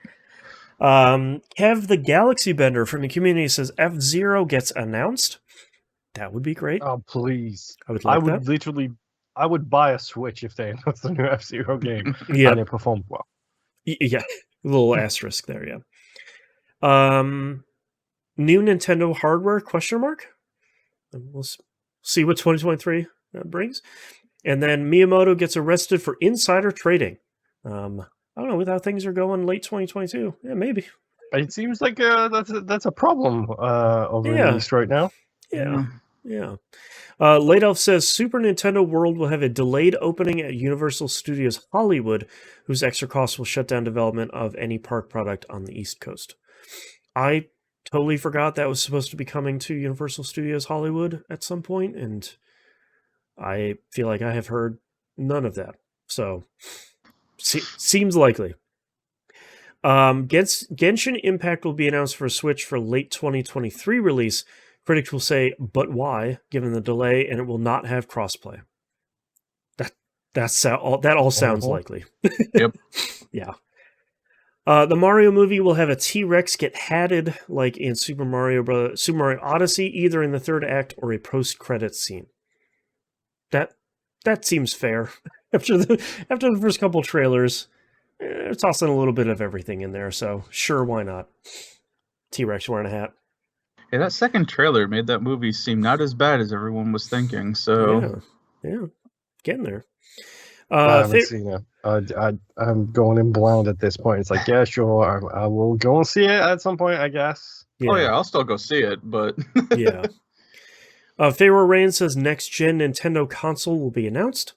Kev the Galaxy Bender from the community says F-Zero gets announced. That would be great. Oh, please. I would literally... I would buy a Switch if they announced the new F-Zero game and it performed well. Yeah, a little asterisk there, yeah. New Nintendo hardware, question mark? We'll see what 2023 brings. And then Miyamoto gets arrested for insider trading. I don't know, with how things are going late 2022. Yeah, maybe. It seems like that's a problem over in the Yeah. East right now. Yeah. Late Elf says Super Nintendo World will have a delayed opening at Universal Studios Hollywood, whose extra costs will shut down development of any park product on the East Coast. I totally forgot that was supposed to be coming to Universal Studios Hollywood at some point, and I feel like I have heard none of that. So, seems likely. Genshin Impact will be announced for a Switch for late 2023 release. Critics will say, but why, given the delay, and it will not have crossplay. That all sounds likely. Yep. Yeah. The Mario movie will have a T-Rex get hatted like in Super Mario Odyssey, either in the third act or a post-credits scene. That seems fair. After the first couple trailers, tossing a little bit of everything in there, so sure, why not? T-Rex wearing a hat. Yeah, that second trailer made that movie seem not as bad as everyone was thinking. So yeah, getting there. I haven't seen it. I'm going in blind at this point. It's like, yeah, sure, I will go and see it at some point, I guess. Yeah. Oh yeah, I'll still go see it, but yeah. Pharaoh Rain says next gen Nintendo console will be announced.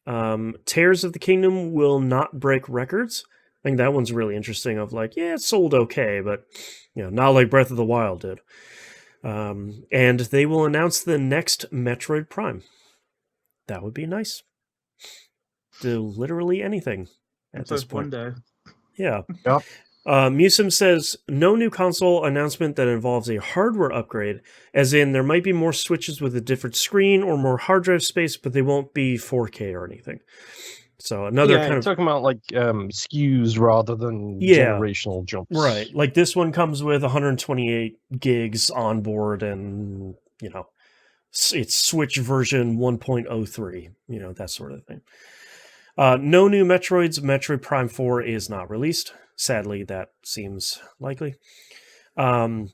Tears of the Kingdom will not break records. I think that one's really interesting. Of like, yeah, it sold okay, but not like Breath of the Wild did. And they will announce the next Metroid Prime. That would be nice. Do literally anything at this point. One day. Yeah. Yep. Musim says no new console announcement that involves a hardware upgrade, as in there might be more Switches with a different screen or more hard drive space, but they won't be 4K or anything. So another kind of talking about like SKUs rather than generational jumps. Right. Like this one comes with 128 gigs on board and, it's Switch version 1.03, that sort of thing. No new Metroids. Metroid Prime 4 is not released. Sadly, that seems likely. The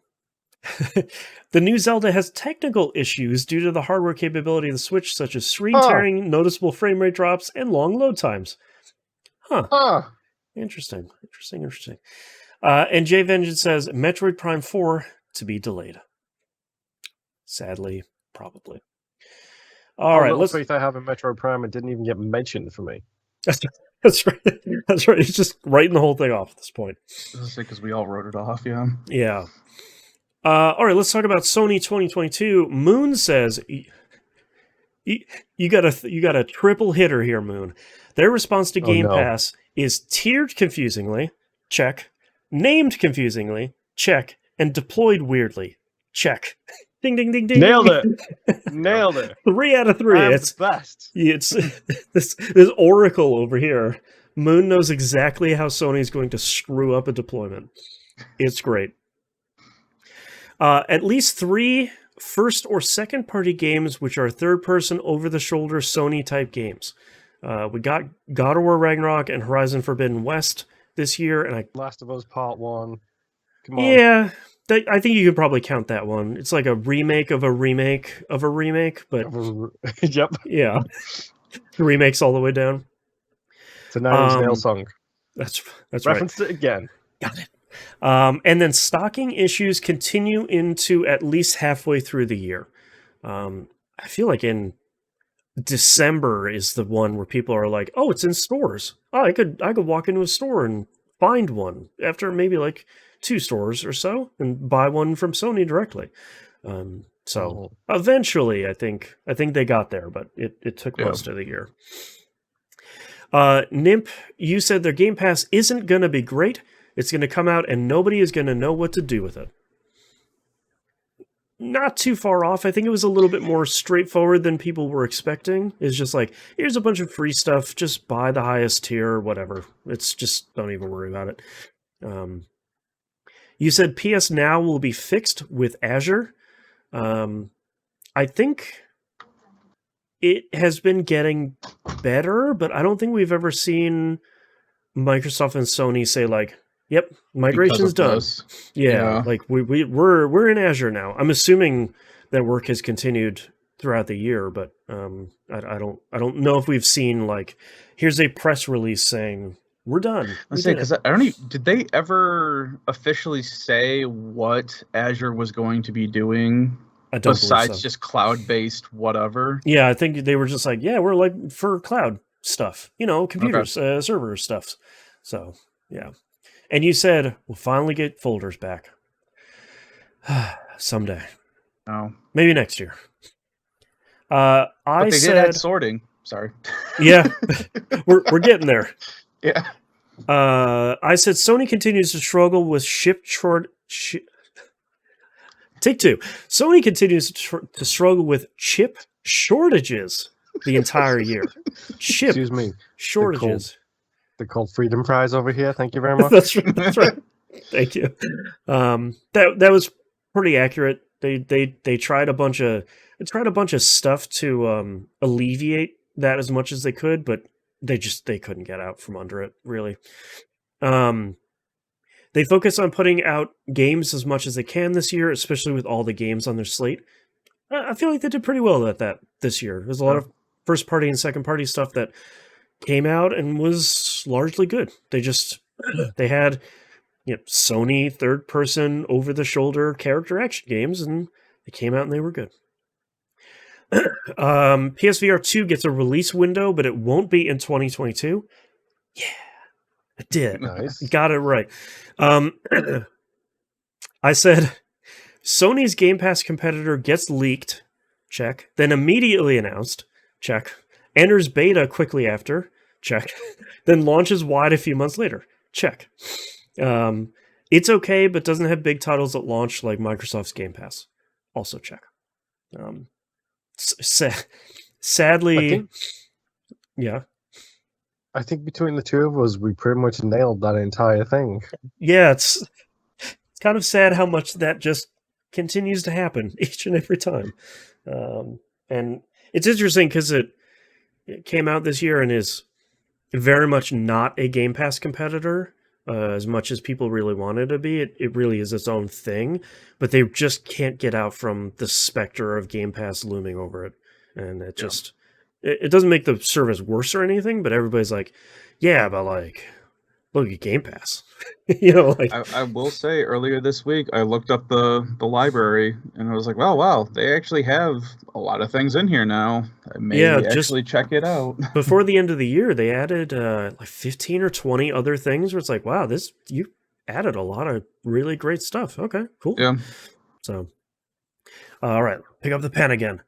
new Zelda has technical issues due to the hardware capability of the Switch, such as screen tearing, noticeable frame rate drops, and long load times. Interesting. And Jay Vengeance says Metroid Prime 4 to be delayed. Sadly, probably. All right, let's faith I have in Metroid Prime. It didn't even get mentioned for me. That's right. That's right. He's just writing the whole thing off at this point. Because we all wrote it off, yeah. Yeah. All right, let's talk about Sony 2022. Moon says you got a triple hitter here, Moon. Their response to Game Pass is tiered confusingly, check, named confusingly, check, and deployed weirdly, check. Ding, ding, ding, ding. Nailed it. 3 out of 3. It's best. It's this Oracle over here. Moon knows exactly how Sony's going to screw up a deployment. It's great. At least 3 first or second party games, which are third person over the shoulder Sony type games. We got God of War Ragnarok and Horizon Forbidden West this year, and Last of Us Part 1. Come on. Yeah. I think you could probably count that one. It's like a remake of a remake of a remake, but yep, yeah, remakes all the way down. It's a Nine Inch Nails song. That's referenced it again. Got it. And then stocking issues continue into at least halfway through the year. I feel like in December is the one where people are like, "Oh, it's in stores. Oh, I could walk into a store and find one after maybe like 2 stores or so and buy one from Sony directly." So eventually I think they got there, but it took most of the year. Nimp, you said their Game Pass isn't going to be great. It's going to come out and nobody is going to know what to do with it. Not too far off. I think it was a little bit more straightforward than people were expecting. It's just like, here's a bunch of free stuff. Just buy the highest tier, whatever. It's just, don't even worry about it. You said PS Now will be fixed with Azure. I think it has been getting better, but I don't think we've ever seen Microsoft and Sony say like, "Yep, migration's done." Yeah, like we're in Azure now. I'm assuming that work has continued throughout the year, but I don't know if we've seen like, here's a press release saying We're done. Let's say, because I don't even, did they ever officially say what Azure was going to be doing besides just cloud-based whatever? Yeah, I think they were just like, yeah, we're like for cloud stuff, computers, server stuff. So, yeah. And you said, we'll finally get folders back. Someday. Oh. Maybe next year. But they did add sorting. Sorry. Yeah, we're getting there. Yeah. I said Sony continues to struggle with Take two. Sony continues to struggle with chip shortages the entire year. Chip Excuse me. shortages. They're called Freedom Fries over here. Thank you very much. That's right. Thank you. That was pretty accurate. They tried a bunch of stuff to alleviate that as much as they could, but they couldn't get out from under it, really. They focus on putting out games as much as they can this year, especially with all the games on their slate. I feel like they did pretty well at that this year. There's a lot of first party and second party stuff that came out and was largely good. They had Sony third person over the shoulder character action games, and they came out and they were good. PSVR 2 gets a release window, but it won't be in 2022. Yeah, I did. Nice. Got it right. I said Sony's Game Pass competitor gets leaked. Check. Then immediately announced. Check. Enters beta quickly after. Check. Then launches wide a few months later. Check. It's okay, but doesn't have big titles at launch like Microsoft's Game Pass. Also check. Sadly, yeah. I think between the two of us, we pretty much nailed that entire thing. Yeah, it's kind of sad how much that just continues to happen each and every time. And it's interesting because it came out this year and is very much not a Game Pass competitor. As much as people really want it to be, it really is its own thing, but they just can't get out from the specter of Game Pass looming over it. And it just, it doesn't make the service worse or anything, but everybody's like, yeah, but like, look at Game Pass. I will say earlier this week, I looked up the library and I was like, wow, they actually have a lot of things in here now. I may actually check it out. Before the end of the year, they added like 15 or 20 other things where it's like, wow, you added a lot of really great stuff. Okay, cool. Yeah. So, all right, pick up the pen again.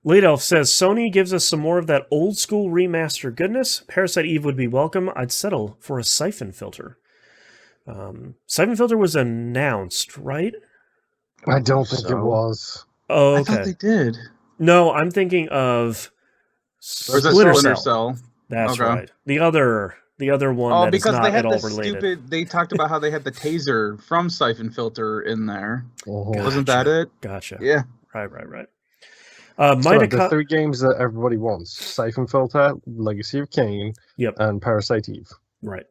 Late Elf says, Sony gives us some more of that old school remaster goodness. Parasite Eve would be welcome. I'd settle for a Siphon Filter. Siphon Filter was announced, right? I don't think it was. Oh, okay. I thought they did. No, I'm thinking of Splinter Cell. That's right. The other one that is not at all related. They talked about how they had the taser from Siphon Filter in there. Gotcha. Wasn't that it? Gotcha. Yeah. Right. The three games that everybody wants: Siphon Filter, Legacy of Kain, and Parasite Eve. Right.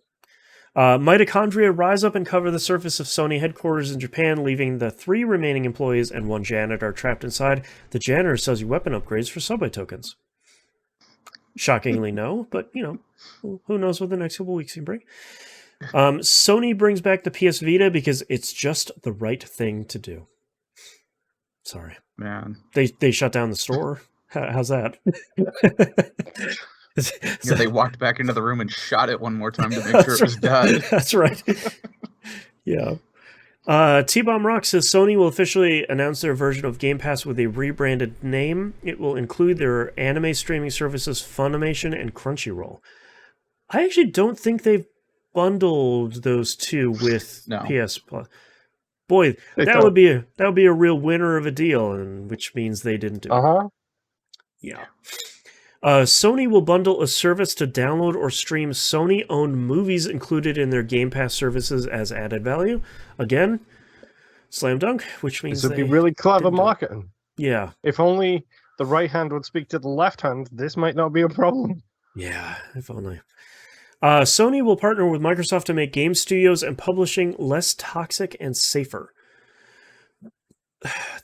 Mitochondria rise up and cover the surface of Sony headquarters in Japan, leaving the 3 remaining employees and 1 janitor trapped inside. The janitor sells you weapon upgrades for subway tokens. Shockingly, no, but who knows what the next couple weeks can bring. Sony brings back the PS Vita because it's just the right thing to do. Sorry, man. They shut down the store. How's that? They walked back into the room and shot it one more time to make sure it was dead. That's right. Yeah. T-Bomb Rock says Sony will officially announce their version of Game Pass with a rebranded name. It will include their anime streaming services Funimation and Crunchyroll. I actually don't think they've bundled those two with PS Plus. Boy, that would be a real winner of a deal, and which means they didn't do it. Yeah. Sony will bundle a service to download or stream Sony-owned movies included in their Game Pass services as added value. Again, slam dunk, which means this would be really clever marketing. Yeah. If only the right hand would speak to the left hand, this might not be a problem. Yeah, if only. Sony will partner with Microsoft to make game studios and publishing less toxic and safer.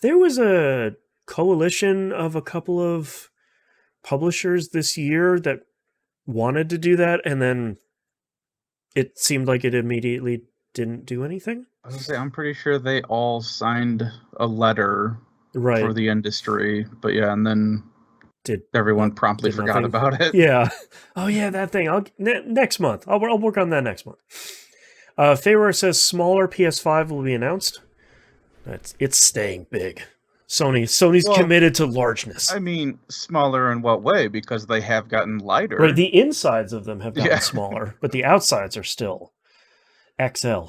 There was a coalition of a couple of publishers this year that wanted to do that, and then it seemed like it immediately didn't do anything. I was gonna say, I'm pretty sure they all signed a letter for the industry, but yeah, and then everyone promptly forgot about it. Yeah. Oh yeah, that thing. Next month. I'll work on that next month. Feyre says smaller PS5 will be announced. It's staying big. Sony's committed to largeness. I mean, smaller in what way? Because they have gotten lighter. Right, the insides of them have gotten smaller, but the outsides are still XL.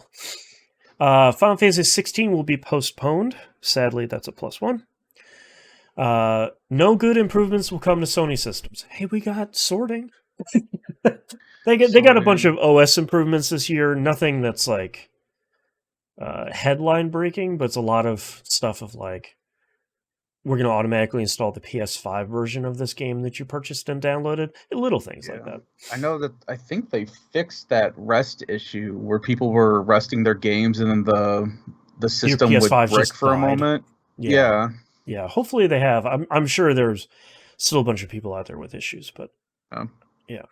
Final Fantasy 16 will be postponed. Sadly, that's a +1. No good improvements will come to Sony systems. Hey, we got sorting. They got a bunch of OS improvements this year. Nothing that's like headline breaking, but it's a lot of stuff of like, we're going to automatically install the PS5 version of this game that you purchased and downloaded. Little things like that. I think they fixed that rest issue where people were resting their games and then the system would brick for a moment. Yeah. Hopefully they have. I'm sure there's still a bunch of people out there with issues, but yeah.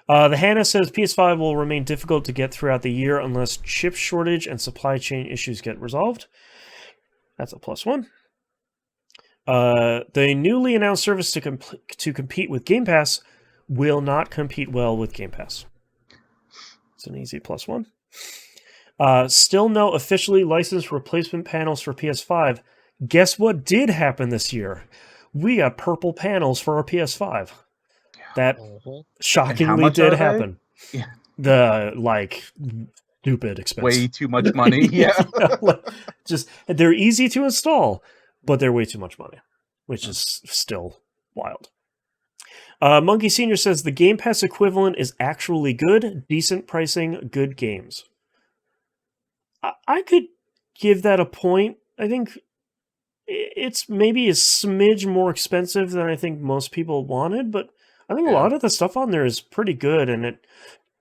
The Hannah says PS5 will remain difficult to get throughout the year unless chip shortage and supply chain issues get resolved. That's a +1. The newly announced service to compete with Game Pass will not compete well with Game Pass. It's an easy +1. Still no officially licensed replacement panels for PS5. Guess what did happen this year? We got purple panels for our PS5. That shockingly did happen. Yeah. The stupid expense. Way too much money. Yeah. Just they're easy to install, but they're way too much money, which is still wild. Monkey Senior says the Game Pass equivalent is actually good, decent pricing, good games. I could give that a point. I think it's maybe a smidge more expensive than I think most people wanted, but I think a lot of the stuff on there is pretty good, and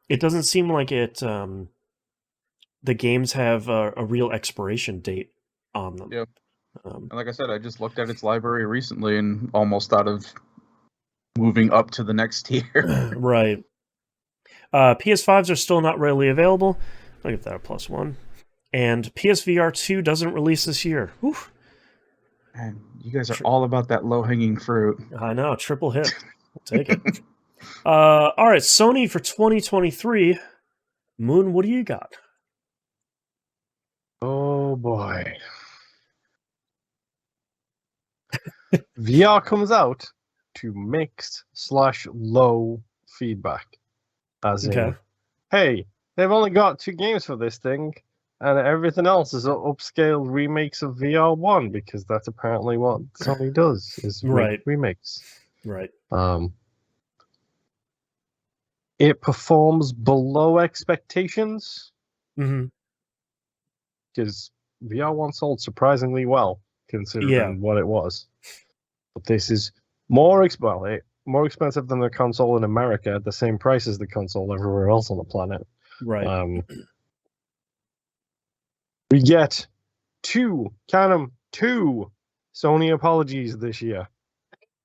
it doesn't seem like it. The games have a real expiration date on them. Yep. And like I said, I just looked at its library recently and almost thought of moving up to the next tier. Right. PS5s are still not readily available. I'll give that a +1. And PSVR 2 doesn't release this year. Oof. Man, you guys are all about that low-hanging fruit. I know, triple hit. I'll take it. All right, Sony for 2023. Moon, what do you got? Oh boy. VR comes out to mixed/low feedback. As in, hey, they've only got 2 games for this thing, and everything else is upscaled remakes of VR1, because that's apparently what Sony does, is remakes. Right. It performs below expectations. Mm-hmm. Because VR1 sold surprisingly well, considering what it was. But this is more expensive than the console in America at the same price as the console everywhere else on the planet. Right. We get 2 Sony apologies this year.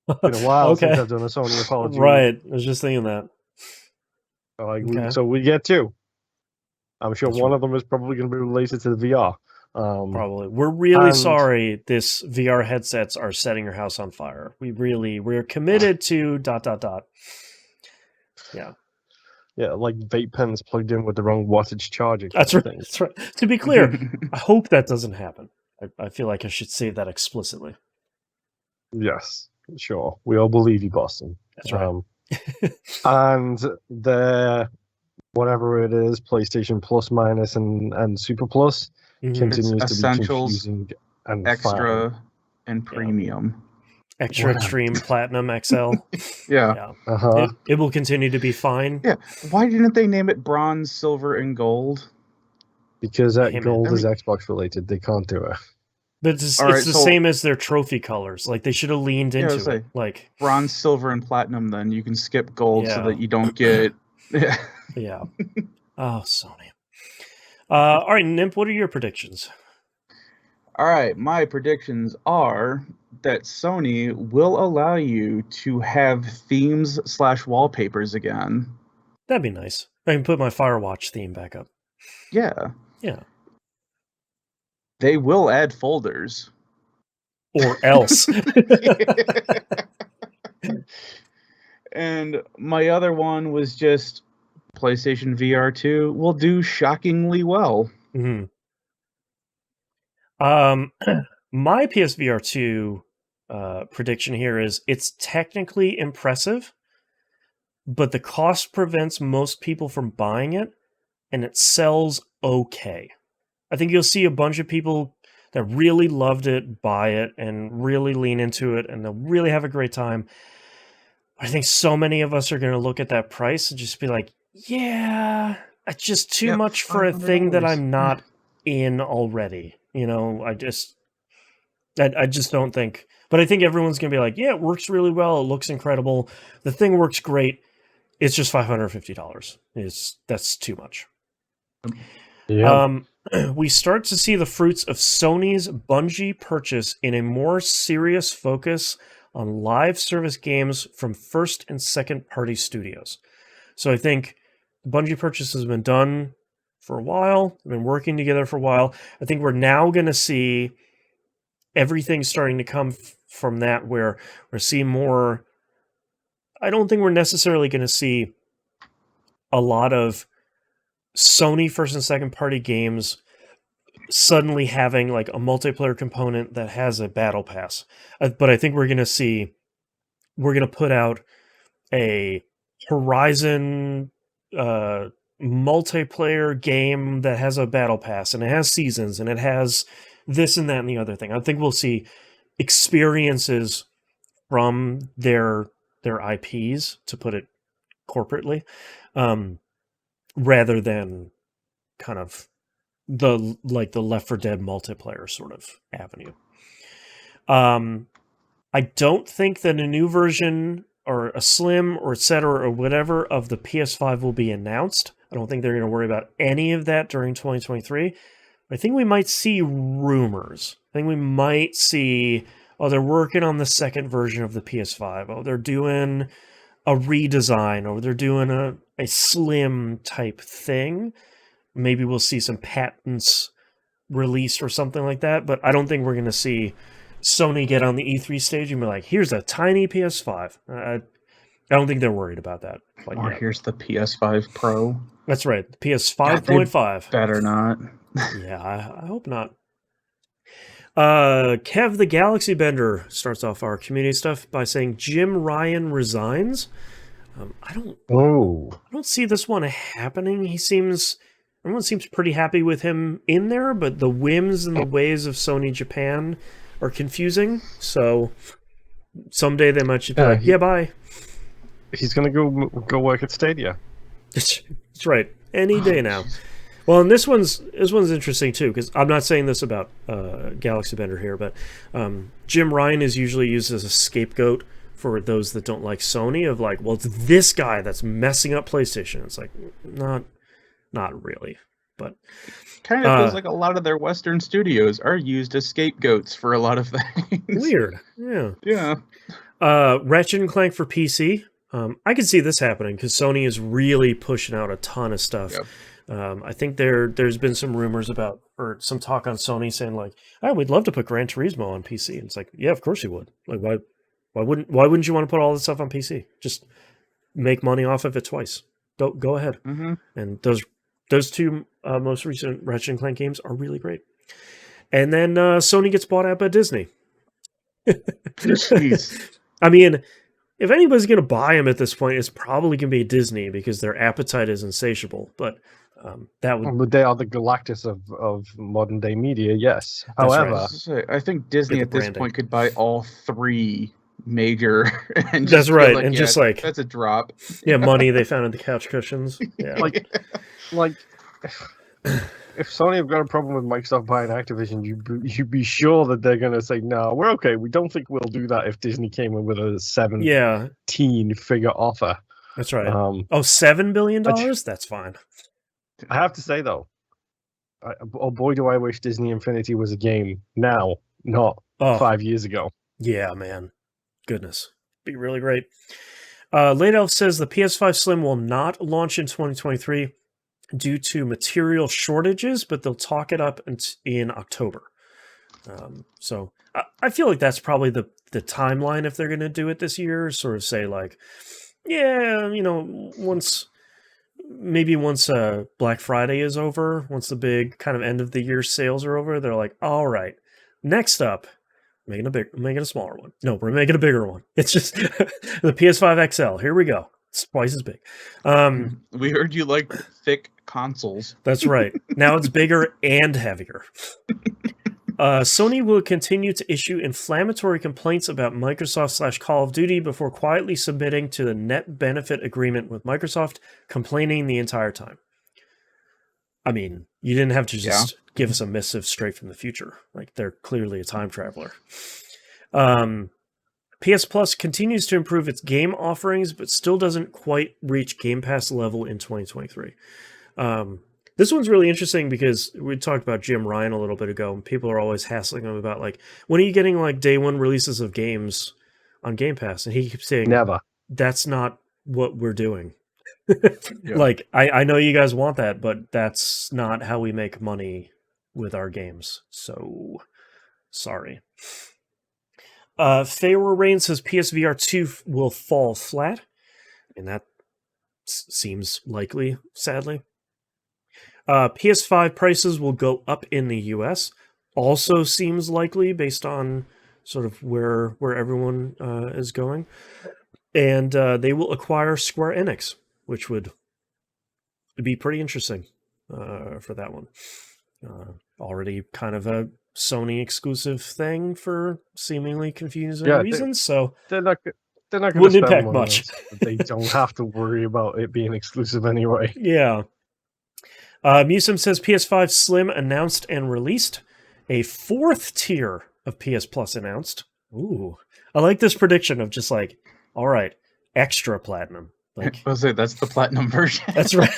It's been a while since I've done a Sony apology. Right, I was just thinking that. So we get 2. I'm sure one of them is probably going to be related to the VR. Probably. We're really sorry this VR headsets are setting your house on fire. We're committed to ... Yeah. Yeah, like vape pens plugged in with the wrong wattage charging. That's right. That's right. To be clear, I hope that doesn't happen. I feel like I should say that explicitly. Yes, sure. We all believe you, Boston. That's right. And the whatever it is, PlayStation Plus, Minus, and Super Plus continues to Essentials, be confusing and Extra, and Premium. Extra Extreme Platinum XL. Yeah. It will continue to be fine. Yeah. Why didn't they name it Bronze, Silver, and Gold? Because gold is Xbox related. They can't do it. But it's the same as their trophy colors. Like, they should have leaned into it. Like Bronze, Silver, and Platinum. Then you can skip Gold so that you don't get. Yeah. Oh, Sony. All right, Nimp, what are your predictions? All right, my predictions are that Sony will allow you to have themes /wallpapers again. That'd be nice. I can put my Firewatch theme back up. Yeah. Yeah. They will add folders. Or else. And my other one was just PlayStation VR 2 will do shockingly well. Mm-hmm. My PSVR 2 prediction here is it's technically impressive, but the cost prevents most people from buying it, and it sells okay. I think you'll see a bunch of people that really loved it buy it and really lean into it, and they'll really have a great time. I think so many of us are going to look at that price and just be like, yeah, it's just too much for a thing that I'm not in already. You know, I just don't think. But I think everyone's going to be like, yeah, it works really well. It looks incredible. The thing works great. It's just $550. That's too much. Yeah. We start to see the fruits of Sony's Bungie purchase in a more serious focus on live service games from first and second party studios. So I think the Bungie purchase has been done for a while. They've been working together for a while. I think we're now going to see everything starting to come from that, where we're seeing more. I don't think we're necessarily going to see a lot of Sony first and second party games suddenly having like a multiplayer component that has a battle pass. But I think we're going to put out a Horizon multiplayer game that has a battle pass, and it has seasons, and it has this and that and the other thing. I think we'll see experiences from their IPs, to put it corporately, rather than kind of the Left 4 Dead multiplayer sort of avenue. I don't think that a new version or a slim or etc. or whatever of the PS5 will be announced. I don't think they're going to worry about any of that during 2023. I think we might see rumors. I think we might see, oh, they're working on the second version of the PS5. Oh, they're doing a redesign, or they're doing a slim type thing. Maybe we'll see some patents released or something like that, but I don't think we're going to see Sony get on the E3 stage and be like, here's a tiny PS5. I don't think they're worried about that. Or here's the PS5 Pro. That's right. The PS 5.5. Better not. Yeah, I hope not. Kev the Galaxy Bender starts off our community stuff by saying Jim Ryan resigns. I don't see this one happening. Everyone seems pretty happy with him in there, but the whims and the ways of Sony Japan are confusing. So someday they might just be like, yeah, bye. He's gonna go work at Stadia. That's right. Any day now. Well, and this one's interesting too, because I'm not saying this about Galaxy Bender here, but Jim Ryan is usually used as a scapegoat for those that don't like Sony, of like, well, it's this guy that's messing up PlayStation. It's like, not really, but kind of feels like a lot of their Western studios are used as scapegoats for a lot of things. Weird. Yeah. Yeah. Ratchet and Clank for PC. I can see this happening because Sony is really pushing out a ton of stuff. Yep. I think there's been some rumors about, or some talk on Sony saying like, oh, we'd love to put Gran Turismo on PC. And it's like, yeah, of course you would. Like, why wouldn't you want to put all this stuff on PC? Just make money off of it twice. Go ahead. Mm-hmm. And those two most recent Ratchet and Clank games are really great. And then Sony gets bought out by Disney. Jeez. I mean, if anybody's going to buy them at this point, it's probably going to be Disney because their appetite is insatiable. But that would... But they are the Galactus of modern day media, yes. However, right. I think Disney at this point could buy all three major. And that's right, like, and just like that's a drop. Yeah, money they found in the couch cushions. Yeah. like if Sony have got a problem with Microsoft buying Activision, you'd be sure that they're going to say, no, we're okay. We don't think we'll do that if Disney came in with a 17-figure offer. That's right. $7 billion? That's fine. I have to say, though, oh boy, do I wish Disney Infinity was a game now, not 5 years ago. Yeah, man. Goodness. Be really great. Late Elf says the PS5 Slim will not launch in 2023 due to material shortages, but they'll talk it up in October. So I feel like that's probably the timeline if they're going to do it this year. Sort of say like, yeah, once Black Friday is over, once the big kind of end of the year sales are over, they're like, all right, next up, making a smaller one. No, we're making a bigger one. It's just the PS5 XL. Here we go. It's twice as big. We heard you like thick consoles. That's right. Now it's bigger and heavier. Sony will continue to issue inflammatory complaints about Microsoft / Call of Duty before quietly submitting to the net benefit agreement with Microsoft, complaining the entire time. I mean, you didn't have to just give us a missive straight from the future. Like, they're clearly a time traveler. PS Plus continues to improve its game offerings, but still doesn't quite reach Game Pass level in 2023. This one's really interesting because we talked about Jim Ryan a little bit ago, and people are always hassling him about, like, when are you getting, like, day one releases of games on Game Pass? And he keeps saying, never. That's not what we're doing. Like, I know you guys want that, but that's not how we make money with our games. So, sorry. Feyre Rain says PSVR 2 will fall flat. And that seems likely, sadly. PS5 prices will go up in the US. Also seems likely based on sort of where everyone is going. And they will acquire Square Enix, which would be pretty interesting for that one. Already kind of a Sony exclusive thing for seemingly confusing reasons. So they're not going to wouldn't spend impact much. They don't have to worry about it being exclusive anyway. Yeah. Musim says PS5 Slim announced and released. A fourth tier of PS Plus announced. Ooh. I like this prediction of just like, all right, extra platinum. Like, I was say that's the platinum version. That's right.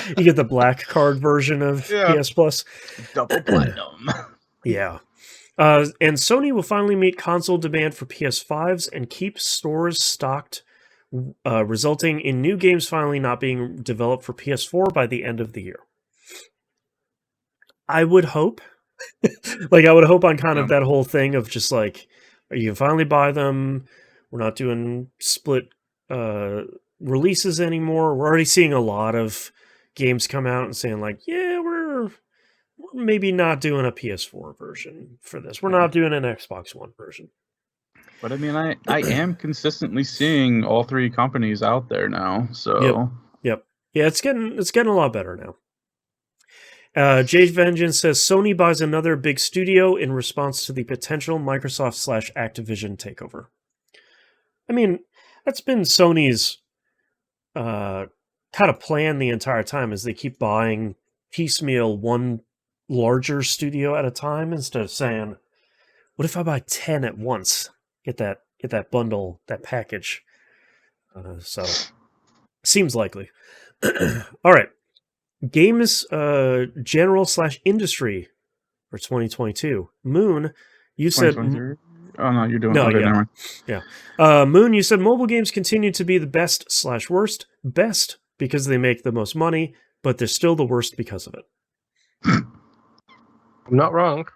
You get the black card version of PS Plus. Double platinum. Yeah. And Sony will finally meet console demand for PS5s and keep stores stocked, resulting in new games finally not being developed for PS4 by the end of the year. I would hope. I would hope on kind of that whole thing of just like, you can finally buy them. We're not doing split releases anymore. We're already seeing a lot of games come out and saying like, yeah, we're maybe not doing a PS4 version for this. We're not doing an Xbox One version. But I mean, I am consistently seeing all three companies out there now. So yep. Yeah, it's getting a lot better now. Jade Vengeance says Sony buys another big studio in response to the potential Microsoft / Activision takeover. I mean, that's been Sony's kind of plan the entire time, is they keep buying piecemeal one larger studio at a time instead of saying, what if I buy 10 at once? Get that bundle, that package. So seems likely. All right. Games general / industry for 2022. Moon, you said... Oh, no, you're doing... No, okay, yeah. never mind. Yeah. Moon, you said mobile games continue to be the best / worst. Best because they make the most money, but they're still the worst because of it. I'm not wrong.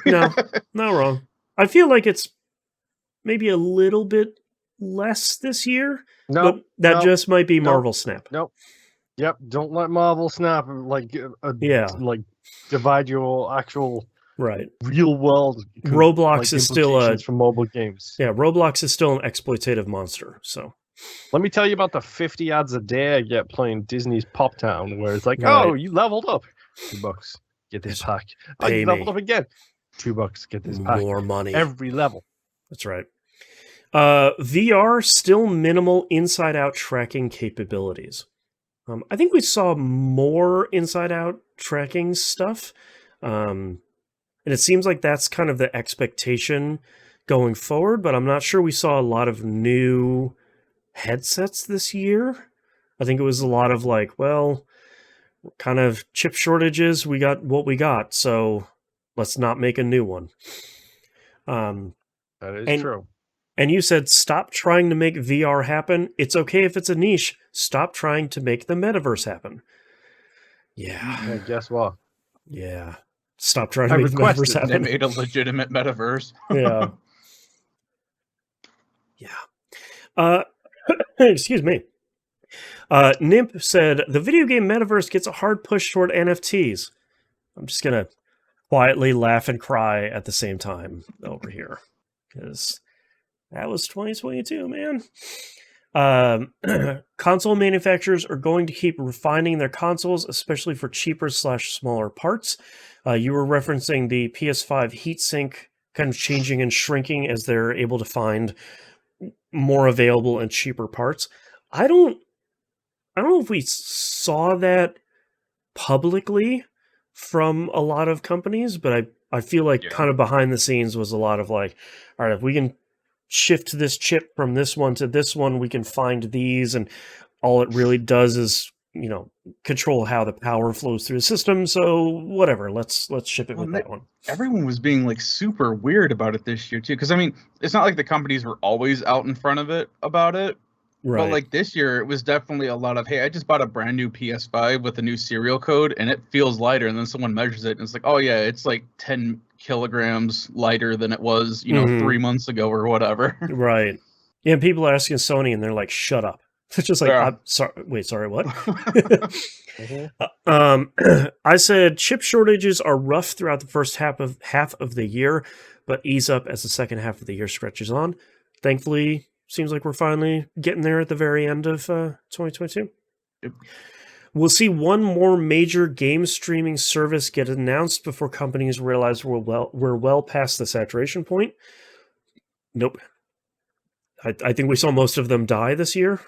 No, not wrong. I feel like it's maybe a little bit less this year, but that just might be Marvel Snap. Nope. Yep. Don't let Marvel Snap like divide your actual real world. Roblox is still for mobile games. Yeah, Roblox is still an exploitative monster. So let me tell you about the 50 ads a day I get playing Disney's Pop Town, where it's like, oh, you leveled up, $2. Get this pack. Oh, you leveled up again. $2. Get this pack. More money. Every level. That's right. VR still minimal inside-out tracking capabilities. I think we saw more inside-out tracking stuff. And it seems like that's kind of the expectation going forward, but I'm not sure we saw a lot of new headsets this year. I think it was a lot of like, well, kind of chip shortages. We got what we got, so let's not make a new one. That is true. And you said, stop trying to make VR happen. It's okay if it's a niche. Stop trying to make the metaverse happen. Yeah. Yeah, guess what? Yeah. Stop trying to I make the metaverse requested. They happen. made a legitimate metaverse. Yeah. Yeah. Excuse me. Nimp said, the video game metaverse gets a hard push toward NFTs. I'm just going to quietly laugh and cry at the same time over here. Because that was 2022, man. Console manufacturers are going to keep refining their consoles, especially for cheaper / smaller parts. You were referencing the PS5 heatsink kind of changing and shrinking as they're able to find more available and cheaper parts. I don't know if we saw that publicly from a lot of companies, but I feel like kind of behind the scenes was a lot of like, all right, if we can shift this chip from this one to this one, we can find these, and all it really does is, you know, control how the power flows through the system. So whatever, let's ship it with that one. Everyone was being like super weird about it this year too, because I mean, it's not like the companies were always out in front of it about it. Right. But like this year, it was definitely a lot of, hey, I just bought a brand new PS5 with a new serial code and it feels lighter. And then someone measures it and it's like, oh yeah, it's like 10 kilograms lighter than it was, you know, 3 months ago or whatever. Right. Yeah, people are asking Sony and they're like, shut up. It's just like, I'm sorry. Wait, sorry, what? I said chip shortages are rough throughout the first half of the year, but ease up as the second half of the year stretches on. Thankfully, seems like we're finally getting there at the very end of 2022. Yep. We'll see one more major game streaming service get announced before companies realize we're well past the saturation point. Nope. I think we saw most of them die this year.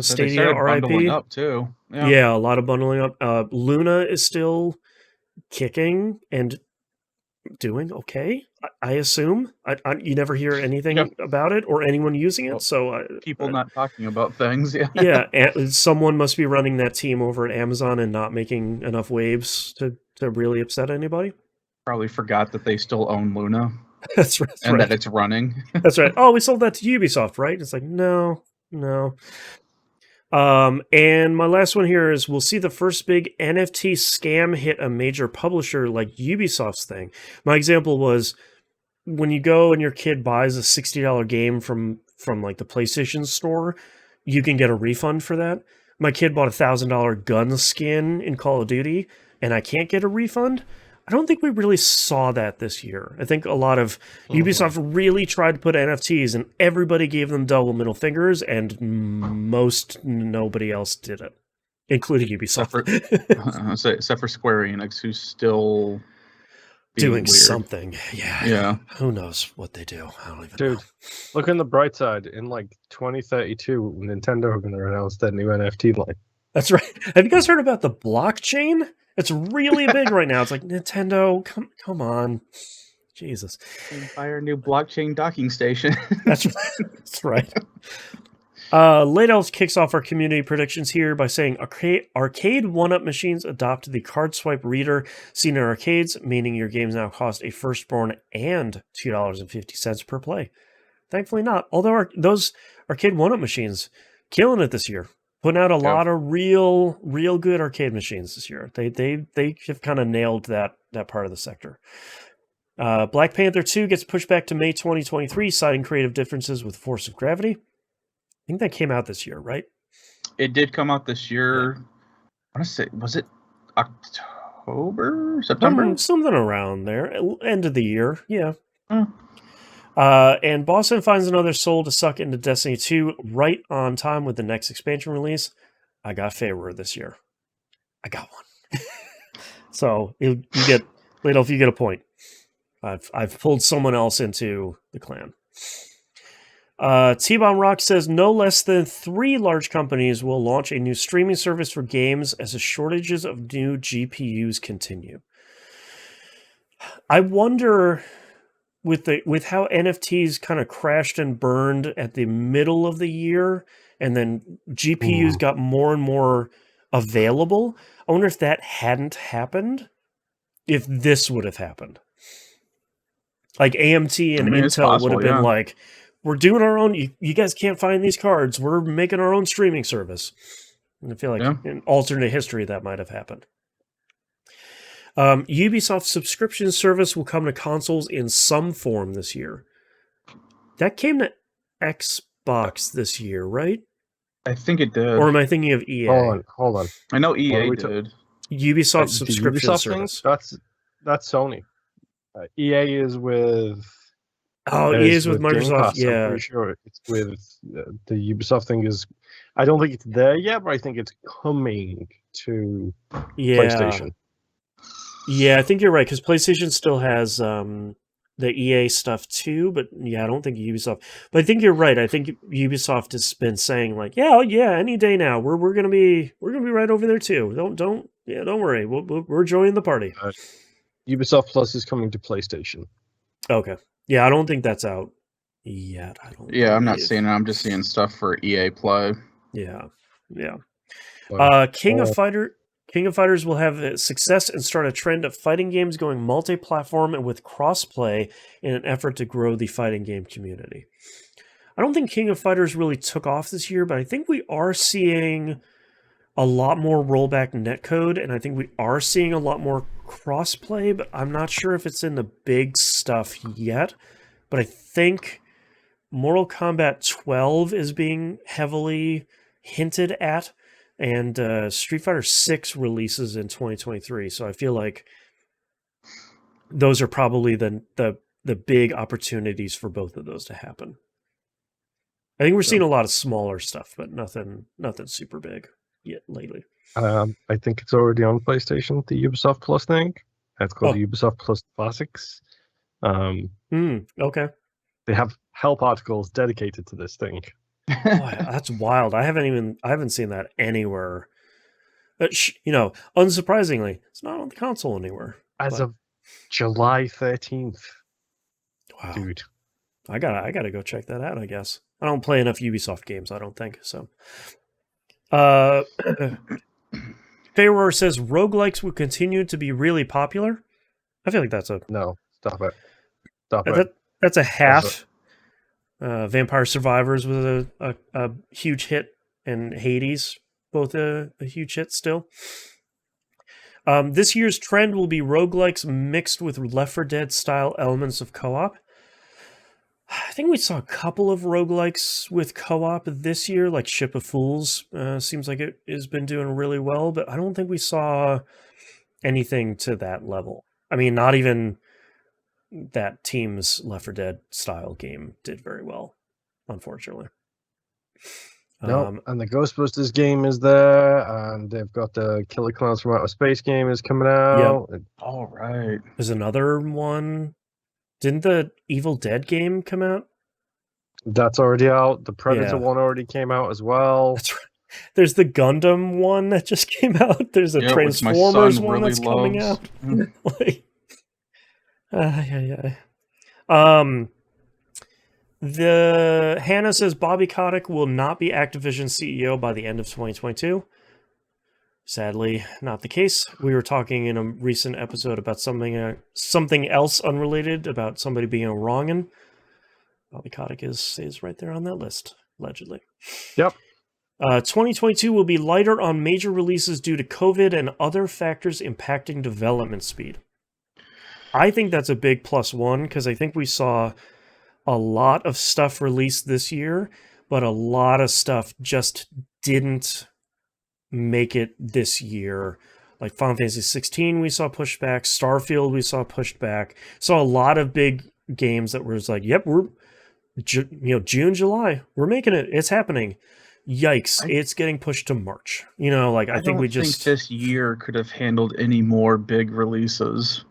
Stadia, RIP. Bundling up too. Yeah, a lot of bundling up. Luna is still kicking and doing okay, I assume. You never hear anything about it or anyone using it, so people not talking about things. Yeah, and someone must be running that team over at Amazon and not making enough waves to really upset anybody. Probably forgot that they still own Luna. That's right. And that it's running. That's right. Oh, we sold that to Ubisoft, right? It's like, no. And my last one here is, we'll see the first big NFT scam hit a major publisher like Ubisoft's thing. My example was when you go and your kid buys a $60 game from like the PlayStation store, you can get a refund for that. My kid bought a $1,000 gun skin in Call of Duty, and I can't get a refund. I don't think we really saw that this year. I think a lot of Ubisoft really tried to put NFTs, and everybody gave them double middle fingers, and nobody else did it, including Ubisoft. Except for Square Enix, who's still doing weird. Something. Yeah. Who knows what they do? I don't even know. Look on the bright side. In like 2032, Nintendo are going to announce that new NFT line. That's right. Have you guys heard about the blockchain? It's really big right now. It's like, Nintendo, come on. Jesus. Buy new blockchain docking station. That's right. Late Elves kicks off our community predictions here by saying arcade 1-up machines adopt the card swipe reader seen in arcades, meaning your games now cost a firstborn and $2.50 per play. Thankfully not. Although those arcade 1-up machines killing it this year. Putting out a lot of real good arcade machines this year. They have kind of nailed that part of the sector. Black Panther 2 gets pushed back to May 2023, citing creative differences with Force of Gravity. I think that came out this year, right? It did come out this year. I want to say, was it October, September? Something around there. End of the year, yeah. And Boston finds another soul to suck into Destiny 2 right on time with the next expansion release. I got Favour this year. I got one. So you get, Late Elf, you get a point. I've pulled someone else into the clan. T-Bomb Rock says no less than 3 large companies will launch a new streaming service for games as the shortages of new GPUs continue. I wonder, with how NFTs kind of crashed and burned at the middle of the year, and then GPUs got more and more available, I wonder if that hadn't happened, if this would have happened. Like AMT and Intel would have been like, we're doing our own. You guys can't find these cards. We're making our own streaming service. And I feel like in alternate history that might have happened. Ubisoft's subscription service will come to consoles in some form this year. That came to Xbox this year, right? I think it did. Or am I thinking of EA? Hold on. I know EA did. Ubisoft The subscription Ubisoft service. Thing? That's Sony. EA is with. EA is with Microsoft. Pass, yeah, I'm pretty sure it's with the Ubisoft thing. I don't think it's there yet, but I think it's coming to PlayStation. Yeah, I think you're right because PlayStation still has the EA stuff too, but yeah, I don't think Ubisoft. But I think you're right. I think Ubisoft has been saying like, yeah, any day now. We're gonna be right over there too. Don't worry. We're joining the party. Ubisoft Plus is coming to PlayStation. Okay. Yeah, I don't think that's out yet. I'm not seeing it. I'm just seeing stuff for EA Play. Yeah. King of Fighters will have success and start a trend of fighting games going multi-platform and with cross-play in an effort to grow the fighting game community. I don't think King of Fighters really took off this year, but I think we are seeing a lot more rollback netcode, and I think we are seeing a lot more cross-play, but I'm not sure if it's in the big stuff yet. But I think Mortal Kombat 12 is being heavily hinted at, and Street Fighter 6 releases in 2023. So I feel like those are probably the big opportunities for both of those to happen. I think we're seeing a lot of smaller stuff, but nothing super big yet lately. I think it's already on PlayStation, the Ubisoft Plus thing. It's called Ubisoft Plus Classics. Okay. They have help articles dedicated to this thing. Boy, that's wild. I haven't seen that anywhere. Unsurprisingly, it's not on the console anywhere. As of July 13th. Wow. Dude. I gotta go check that out, I guess. I don't play enough Ubisoft games, I don't think, so. Fayror says roguelikes will continue to be really popular. I feel like that's a... No, stop it. That's a half. Vampire Survivors was a huge hit, and Hades, both a huge hit still. This year's trend will be roguelikes mixed with Left 4 Dead style elements of co-op. I think we saw a couple of roguelikes with co-op this year, like Ship of Fools. Seems like it has been doing really well, but I don't think we saw anything to that level. I mean, not even that Team's Left 4 Dead style game did very well, unfortunately. No, and the Ghostbusters game is there, and they've got the Killer Clowns from Outer Space game is coming out. Yep. All right. There's another one. Didn't the Evil Dead game come out? That's already out. The Predator one already came out as well. That's right. There's the Gundam one that just came out. There's a Transformers one that's coming out. The Hannah says Bobby Kotick will not be Activision CEO by the end of 2022. Sadly, not the case. We were talking in a recent episode about something else unrelated about somebody being a wrong'un. Bobby Kotick is right there on that list, allegedly. Yep. 2022 will be lighter on major releases due to COVID and other factors impacting development speed. I think that's a big +1 because I think we saw a lot of stuff released this year, but a lot of stuff just didn't make it this year. Like Final Fantasy 16 we saw pushed back, Starfield we saw pushed back. Saw a lot of big games that was like, yep, we're June, July, we're making it, it's happening. Yikes, it's getting pushed to March. I think we just... this year could have handled any more big releases.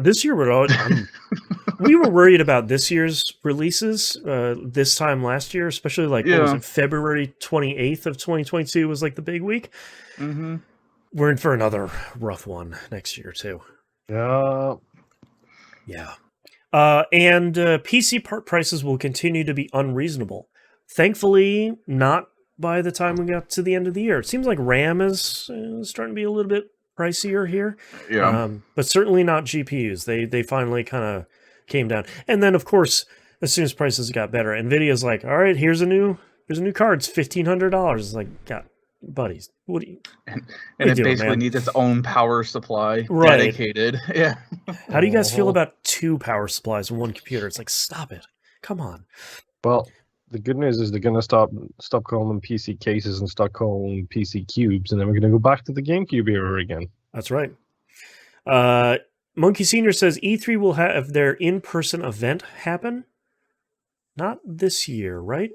This year, we were worried about this year's releases this time last year, especially what was it, February 28th of 2022 was like the big week. Mm-hmm. We're in for another rough one next year, too. Yeah. And PC part prices will continue to be unreasonable. Thankfully, not by the time we got to the end of the year. It seems like RAM is starting to be a little bit pricier here. Yeah. But certainly not GPUs. They finally kind of came down. And then, of course, as soon as prices got better, Nvidia's like, all right, here's a new card. It's $1,500. It's like, God, buddies, what do you? And What are you it doing, basically man? needs its own power supply Right. dedicated. Yeah. How do you guys feel Uh-huh. about 2 power supplies in one computer? It's like, stop it. Come on. Well, the good news is they're going to stop calling them PC cases and start calling them PC cubes, and then we're going to go back to the GameCube era again. That's right. Monkey Senior says E3 will have their in-person event happen. Not this year, right?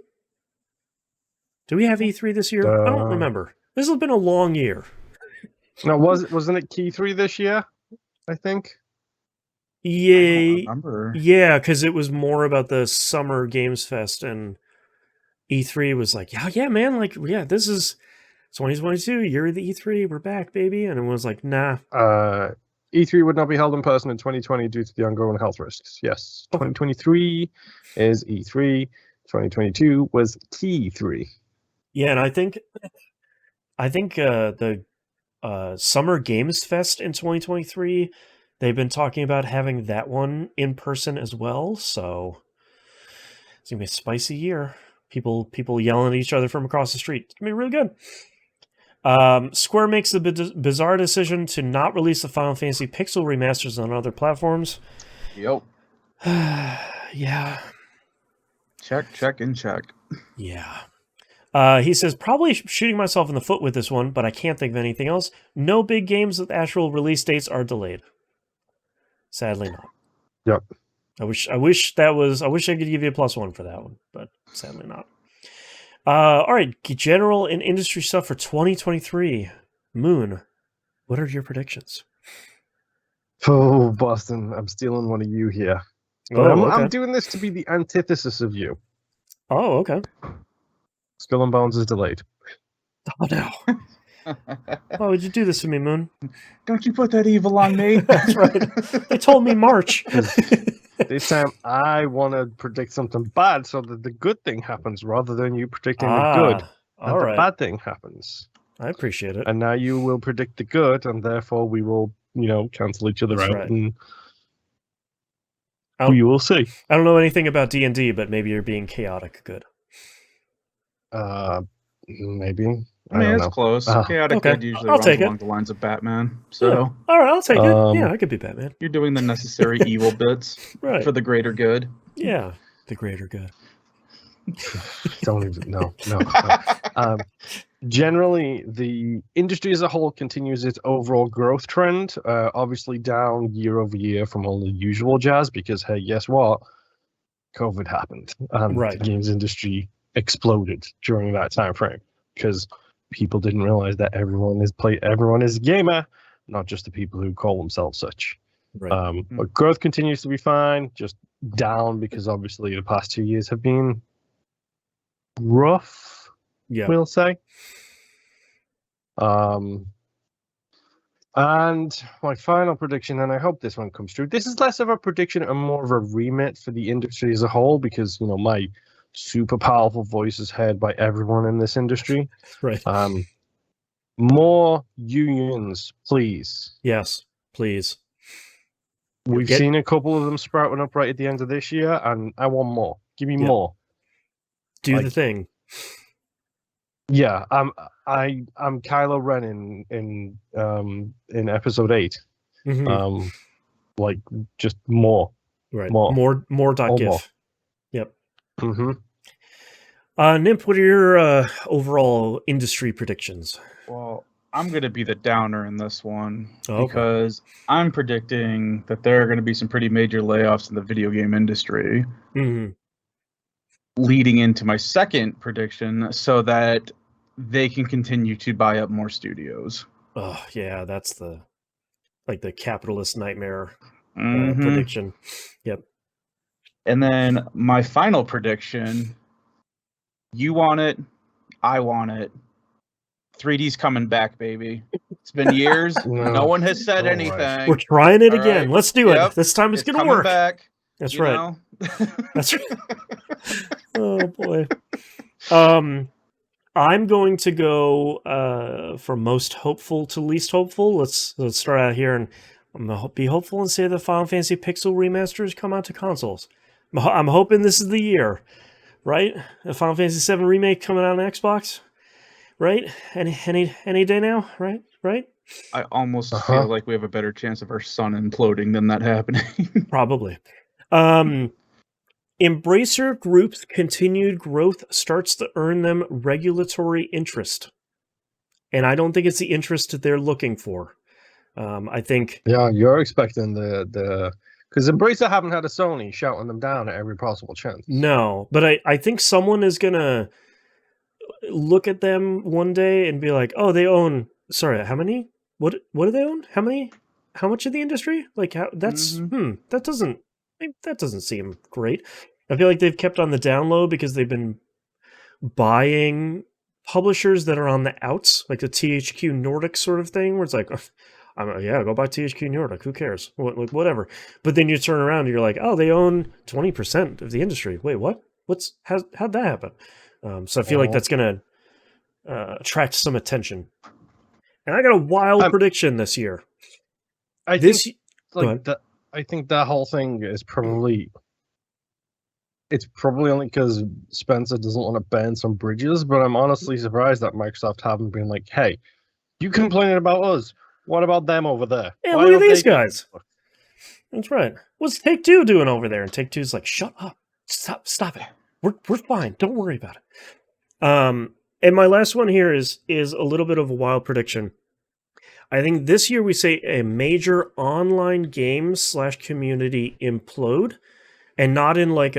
Do we have E3 this year? I don't remember. This has been a long year. No, wasn't it Key 3 this year? I think. I Yeah, don't remember. yeah, because it was more about the Summer Games Fest, and E3 was like, yeah, man, like, yeah, this is 2022, year of the E3, we're back, baby, and it was like, nah. E3 would not be held in person in 2020 due to the ongoing health risks. Yes, Okay. 2023 is E3. 2022 was T3. Yeah, and I think the Summer Games Fest in 2023, they've been talking about having that one in person as well. So it's gonna be a spicy year. People yelling at each other from across the street. It's gonna be really good. Square makes the bizarre decision to not release the Final Fantasy Pixel remasters on other platforms. Yep. Yeah. Check, and check. Yeah. He says, probably shooting myself in the foot with this one, but I can't think of anything else. No big games with actual release dates are delayed. Sadly not. Yep. I wish I could give you a +1 for that one, but sadly not. All right, general and industry stuff for 2023. Moon, what are your predictions? Oh, Boston, I'm stealing one of you here. Oh, I'm okay. doing this to be the antithesis of you. Oh, okay. Skull and Bones is delayed. Oh, no. Why would you do this to me, Moon? Don't you put that evil on me. That's right. They told me March. This time I want to predict something bad so that the good thing happens rather than you predicting the good. And All the right. bad thing happens. I appreciate it. And now you will predict the good, and therefore we will, cancel each other That's out. right. And I'll- we will see. I don't know anything about D&D, but maybe you're being chaotic good. Maybe. I mean, don't it's know. close. Chaotic okay. Good usually I'll runs take it. along the lines of Batman. So Yeah. All right, I'll take it. Yeah, I could be Batman. you're doing the necessary evil bits Right. for the greater good. Yeah, the greater good. Don't even no. Generally, the industry as a whole continues its overall growth trend. Obviously, down year over year from all the usual jazz because hey, guess what? COVID happened, and Right. the games industry exploded during that time frame because people didn't realize that everyone is a gamer, not just the people who call themselves such. Right. But growth continues to be fine, just down because obviously the past 2 years have been rough, Yeah. we'll say. And my final prediction, and I hope this one comes true. This is less of a prediction and more of a remit for the industry as a whole, because my super powerful voice is heard by everyone in this industry. Right. More unions, please. Yes, please. We've seen a couple of them sprouting up right at the end of this year, and I want more. Give me more. Do the thing. Yeah, I'm Kylo Ren in episode 8. Mhm. Like just more. Right. more. More dot gif. More. Yep. Mm-hmm. Nimp, what are your overall industry predictions? Well, I'm going to be the downer in this one Okay. because I'm predicting that there are going to be some pretty major layoffs in the video game industry. Mm-hmm. Leading into my second prediction so that they can continue to buy up more studios. Oh, yeah, that's the capitalist nightmare Mhm. prediction. Yep. And then my final prediction, you want it, I want it. 3D's coming back, baby. It's been years. No one has said All anything. right. We're trying it All again. right. Let's do Yep. it. This time it's going to coming work. back. That's you right. know? That's right. Oh boy. I'm going to go from most hopeful to least hopeful. Let's start out here, and I'm gonna be hopeful and say the Final Fantasy Pixel remasters come out to consoles. I'm hoping this is the year, right? A Final Fantasy VII remake coming out on Xbox, right? Any day now, right? Right? I almost feel like we have a better chance of our sun imploding than that happening. Probably. Embracer Group's continued growth starts to earn them regulatory interest. And I don't think it's the interest that they're looking for. I think... Yeah, you're expecting the... Because Embracer haven't had a Sony shouting them down at every possible chance. No, but I think someone is going to look at them one day and be like, oh, they own... Sorry, how many? What do they own? How many? How much of the industry? Like, that's... that doesn't seem great. I feel like they've kept on the down low because they've been buying publishers that are on the outs, like the THQ Nordic sort of thing, where it's like, yeah, go buy THQ Nordic. Who cares? Whatever. But then you turn around and you're like, oh, they own 20% of the industry. Wait, what? How'd that happen? So I feel like that's going to attract some attention. And I got a wild prediction this year. I think that whole thing is probably... It's probably only because Spencer doesn't want to burn some bridges, but I'm honestly surprised that Microsoft haven't been like, hey, you complaining about us. What about them over there? Yeah, look at these guys. That's right. What's Take-Two doing over there? And Take-Two's like, shut up. Stop it. We're fine. Don't worry about it. And my last one here is a little bit of a wild prediction. I think this year we say a major online game / community implode, and not in like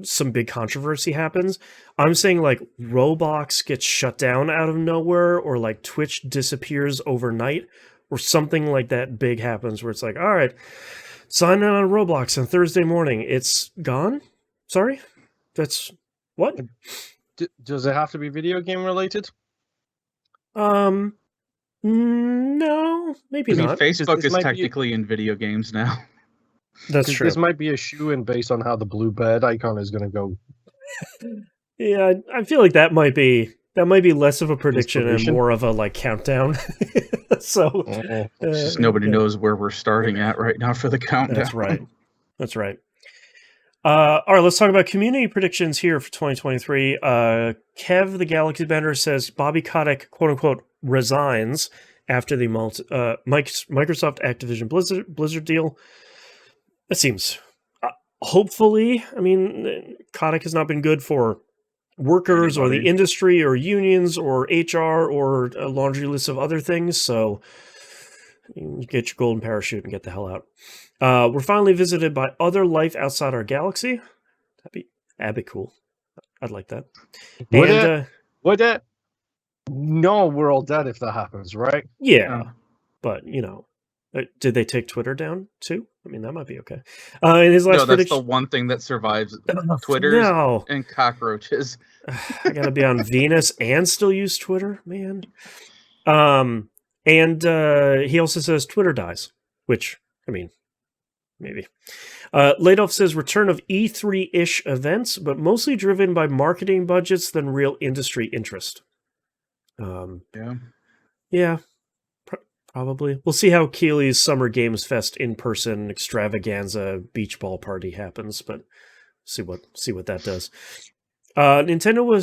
some big controversy happens. I'm saying like Roblox gets shut down out of nowhere, or like Twitch disappears overnight, or something like that big happens where it's like, all right, sign in on Roblox on Thursday morning. It's gone? Sorry? That's what? Does it have to be video game related? No, maybe not. Facebook is technically in video games now. That's true. This might be a shoe-in based on how the blue bird icon is going to go. Yeah, I feel like that might be less of a prediction and more of a like countdown. So it's just nobody knows where we're starting at right now for the countdown. That's right. All right, let's talk about community predictions here for 2023. Kev the Galaxy Bender says Bobby Kotick, quote unquote, resigns after the Microsoft Activision Blizzard deal. That seems, hopefully, I mean, Kotick has not been good for workers or the industry or unions or HR or a laundry list of other things. So you get your golden parachute and get the hell out. We're finally visited by other life outside our galaxy. That'd be cool. I'd like that. Would it? No, we're all dead if that happens, right? Yeah. But, you know, did they take Twitter down too? I mean, that might be okay. In his last that's the one thing that survives Twitter and cockroaches. I gotta be on Venus and still use Twitter, man. And he also says Twitter dies, which, I mean, maybe. Ladoff says return of E3-ish events, but mostly driven by marketing budgets than real industry interest. Yeah. Probably. We'll see how Keeley's Summer Games Fest in-person extravaganza beach ball party happens, but see what that does. Nintendo will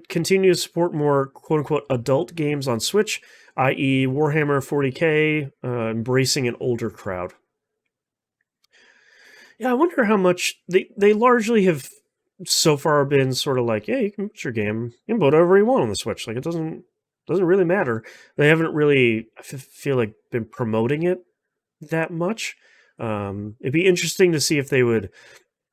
continue to support more quote-unquote adult games on Switch, i.e. Warhammer 40k, embracing an older crowd. Yeah, I wonder how much... They largely have so far been sort of like, yeah, you can put your game, you can put whatever you want on the Switch. Like, it doesn't really matter. They haven't really, I feel like, been promoting it that much. It'd be interesting to see if they would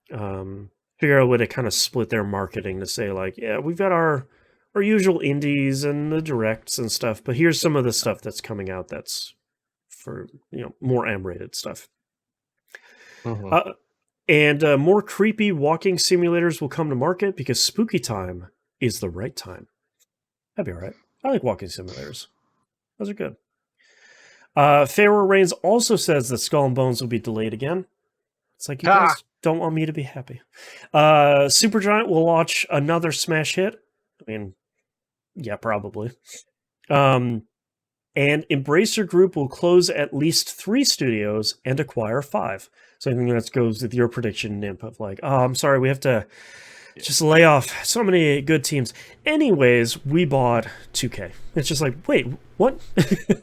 figure out a way to kind of split their marketing to say, like, yeah, we've got our usual indies and the directs and stuff, but here's some of the stuff that's coming out that's for, you know, more M-rated stuff. And more creepy walking simulators will come to market because spooky time is the right time. That'd be all right. I like walking simulators. Those are good. Pharaoh Reigns also says that Skull and Bones will be delayed again. It's like, you guys don't want me to be happy. Supergiant will launch another smash hit. I mean, yeah, probably. And And Embracer Group will close at least 3 studios and acquire 5. So I think that goes with your prediction, Nimp, of like, oh, I'm sorry, we have to just lay off so many good teams. Anyways, we bought 2K. It's just like, wait, what? Get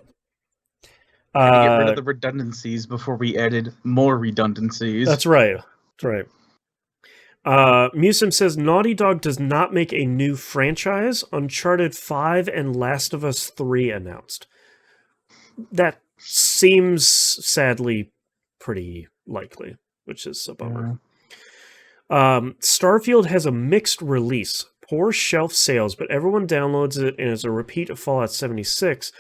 rid of the redundancies before we added more redundancies. That's right. That's right. Musim says Naughty Dog does not make a new franchise. Uncharted 5 and Last of Us 3 announced. That seems sadly pretty likely, which is a bummer. Starfield has a mixed release. Poor shelf sales, but everyone downloads it and it's a repeat of Fallout 76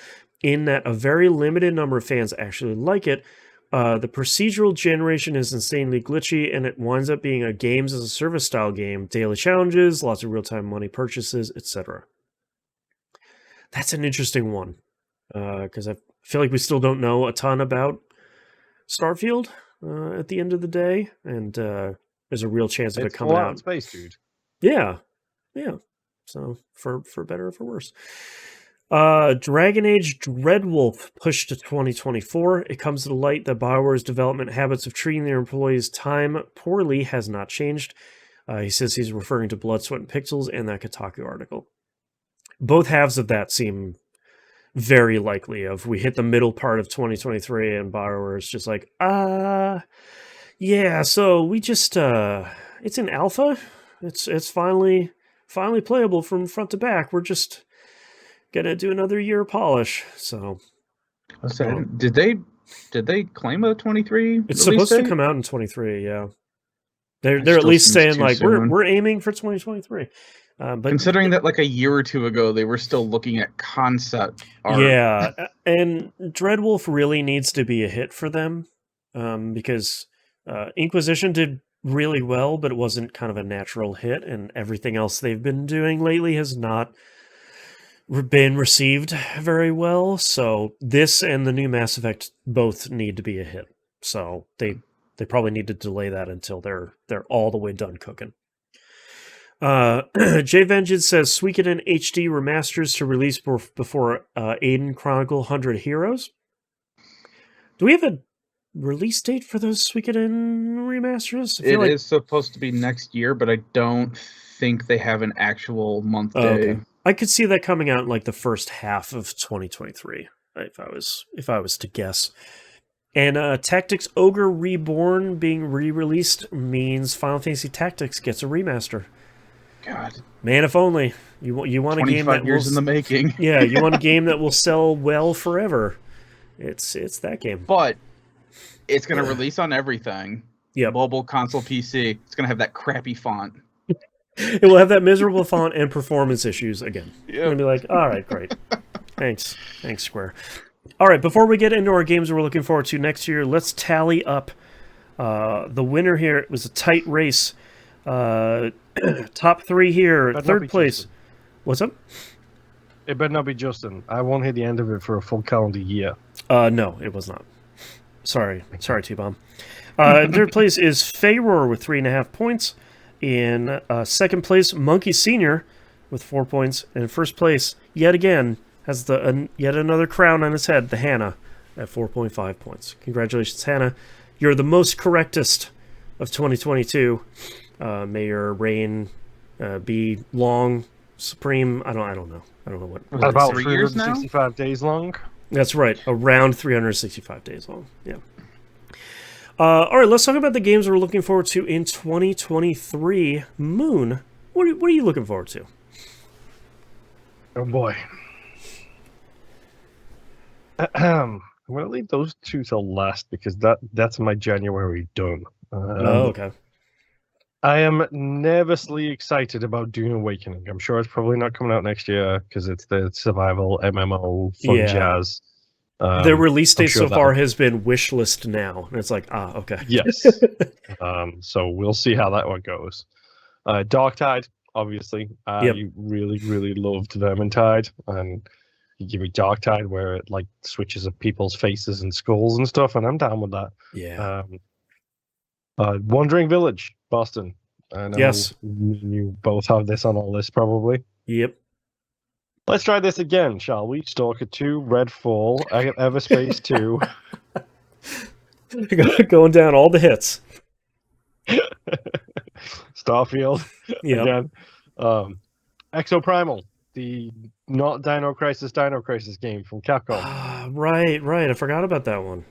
in that a very limited number of fans actually like it. The procedural generation is insanely glitchy, and it winds up being a games as a service style game. Daily challenges, lots of real-time money purchases, etc. That's an interesting one, because I feel like we still don't know a ton about Starfield at the end of the day, and there's a real chance of it coming out in space, dude. Yeah. So for better or for worse. Dragon Age Dreadwolf pushed to 2024. It comes to light that BioWare's development habits of treating their employees' time poorly has not changed. He says he's referring to Blood, Sweat, and Pixels and that Kotaku article. Both halves of that seem very likely. Of we hit the middle part of 2023 and BioWare is just like, yeah, so we just it's in alpha. It's finally playable from front to back. We're just gonna do another year of polish. So did they claim a 23? It's supposed date? to come out in 23. Yeah, they're at least saying like we're aiming for 2023. But considering that like a year or two ago they were still looking at concept art. Yeah, and Dreadwolf really needs to be a hit for them, because Inquisition did really well, but it wasn't kind of a natural hit, and everything else they've been doing lately has not been received very well. So this and the new Mass Effect both need to be a hit. So they probably need to delay that until they're all the way done cooking. Jay Vengeance says Suikoden HD remasters to release before Aiden Chronicle 100 Heroes. Do we have a release date for those Suikoden remasters? It is supposed to be next year, but I don't think they have an actual month day. Okay. I could see that coming out in like the first half of 2023, if I was to guess. And Tactics Ogre Reborn being re-released means Final Fantasy Tactics gets a remaster. God, man, if only you want a game that years in the making. Yeah, you want a game that will sell well forever. It's that game. But it's going to release on everything. Yeah, mobile, console, PC. It's going to have that crappy font. It will have that miserable font and performance issues again. Yep. You're gonna be like, all right, great. Thanks, Square. All right, before we get into our games we're looking forward to next year, let's tally up the winner here. It was a tight race. Top 3 here. Third place. Justin. What's up? It better not be Justin. I won't hit the end of it for a full calendar year. No, it was not. Sorry, T-Bomb. In third place is Fayror with 3.5 points. In second place, Monkey Senior with 4 points. And in first place, yet again, has yet another crown on his head, the Hannah, at 4.5 points. Congratulations, Hannah. You're the most correctest of 2022. May your reign be long, supreme. I don't know. I don't know what. About 365 days long. That's right. Around 365 days long. Yeah. All right, let's talk about the games we're looking forward to in 2023. Moon, what are you looking forward to? Oh boy. I'm going to leave those two till last because that's my January done. Okay. I am nervously excited about Dune Awakening. I'm sure it's probably not coming out next year because it's the survival MMO fun jazz. The release date so far has been wishlist now. And it's like, okay. Yes. So we'll see how that one goes. Darktide, obviously. You really, really loved Vermintide. And you give me Darktide where it like switches up people's faces and skulls and stuff. And I'm down with that. Yeah. Wandering Village, Boston. I know yes. you both have this on our list probably. Yep. Let's try this again, shall we? Stalker 2, Redfall, Everspace 2. Going down all the hits. Starfield Yep. again. Exoprimal, the not Dino Crisis game from Capcom. Right. I forgot about that one.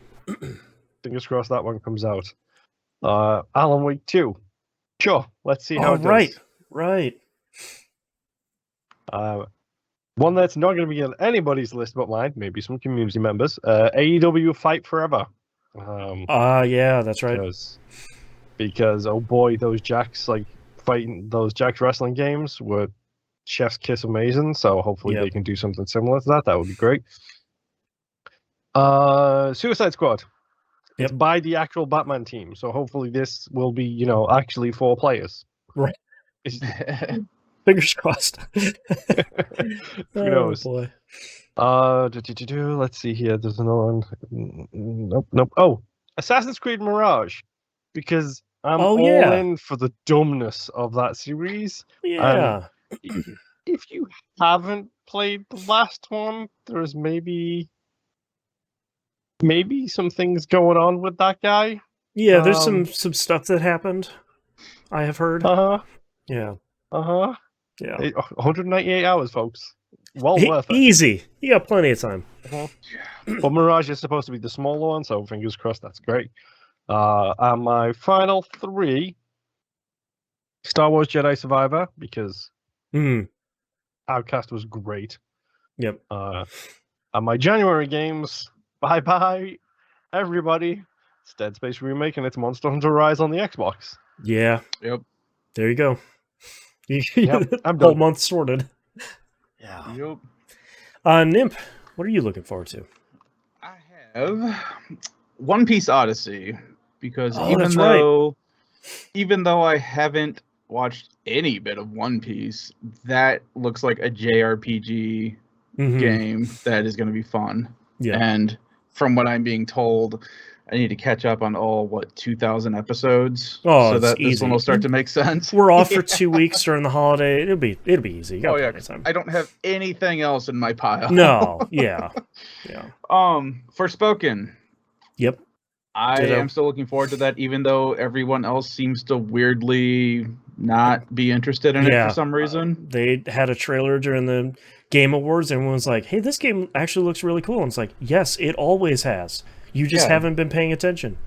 Fingers crossed that one comes out. Alan Wake 2. Sure, let's see how it does. Right. One that's not going to be on anybody's list but mine, maybe some community members. AEW Fight Forever. Yeah, that's right. Because oh boy, those Jacks Jacks wrestling games were chef's kiss amazing. So hopefully they can do something similar to that. That would be great. Suicide Squad. It's by the actual Batman team, so hopefully this will be actually 4 players. Right. Fingers crossed. Who knows? Boy. Let's see here. There's another one. Nope. Oh, Assassin's Creed Mirage, because I'm all in for the dumbness of that series. Yeah. If you haven't played the last one, there's maybe some things going on with that guy. Yeah, there's some stuff that happened. I have heard. Yeah. Yeah. 198 hours, folks. Well worth it. Easy. You got plenty of time. But Mirage is supposed to be the smaller one, so fingers crossed, that's great. And my final 3, Star Wars Jedi Survivor, because Outcast was great. Yep. And my January games, bye everybody. It's Dead Space Remake and it's Monster Hunter Rise on the Xbox. Yeah. Yep. There you go. I'm whole done. month sorted. Yeah. Yep. Nimp, what are you looking forward to? I have One Piece Odyssey, because even though I haven't watched any bit of One Piece, that looks like a JRPG game that is going to be fun. Yeah. And from what I'm being told, I need to catch up on all 2,000 episodes, so that this one will start to make sense. We're off for 2 weeks during the holiday. It'll be easy. Time. I don't have anything else in my pile. No, yeah. Forspoken. Yep. I am still looking forward to that, even though everyone else seems to weirdly not be interested in it for some reason. They had a trailer during the Game Awards, and everyone was like, "Hey, this game actually looks really cool." And it's like, yes, it always has. You just haven't been paying attention.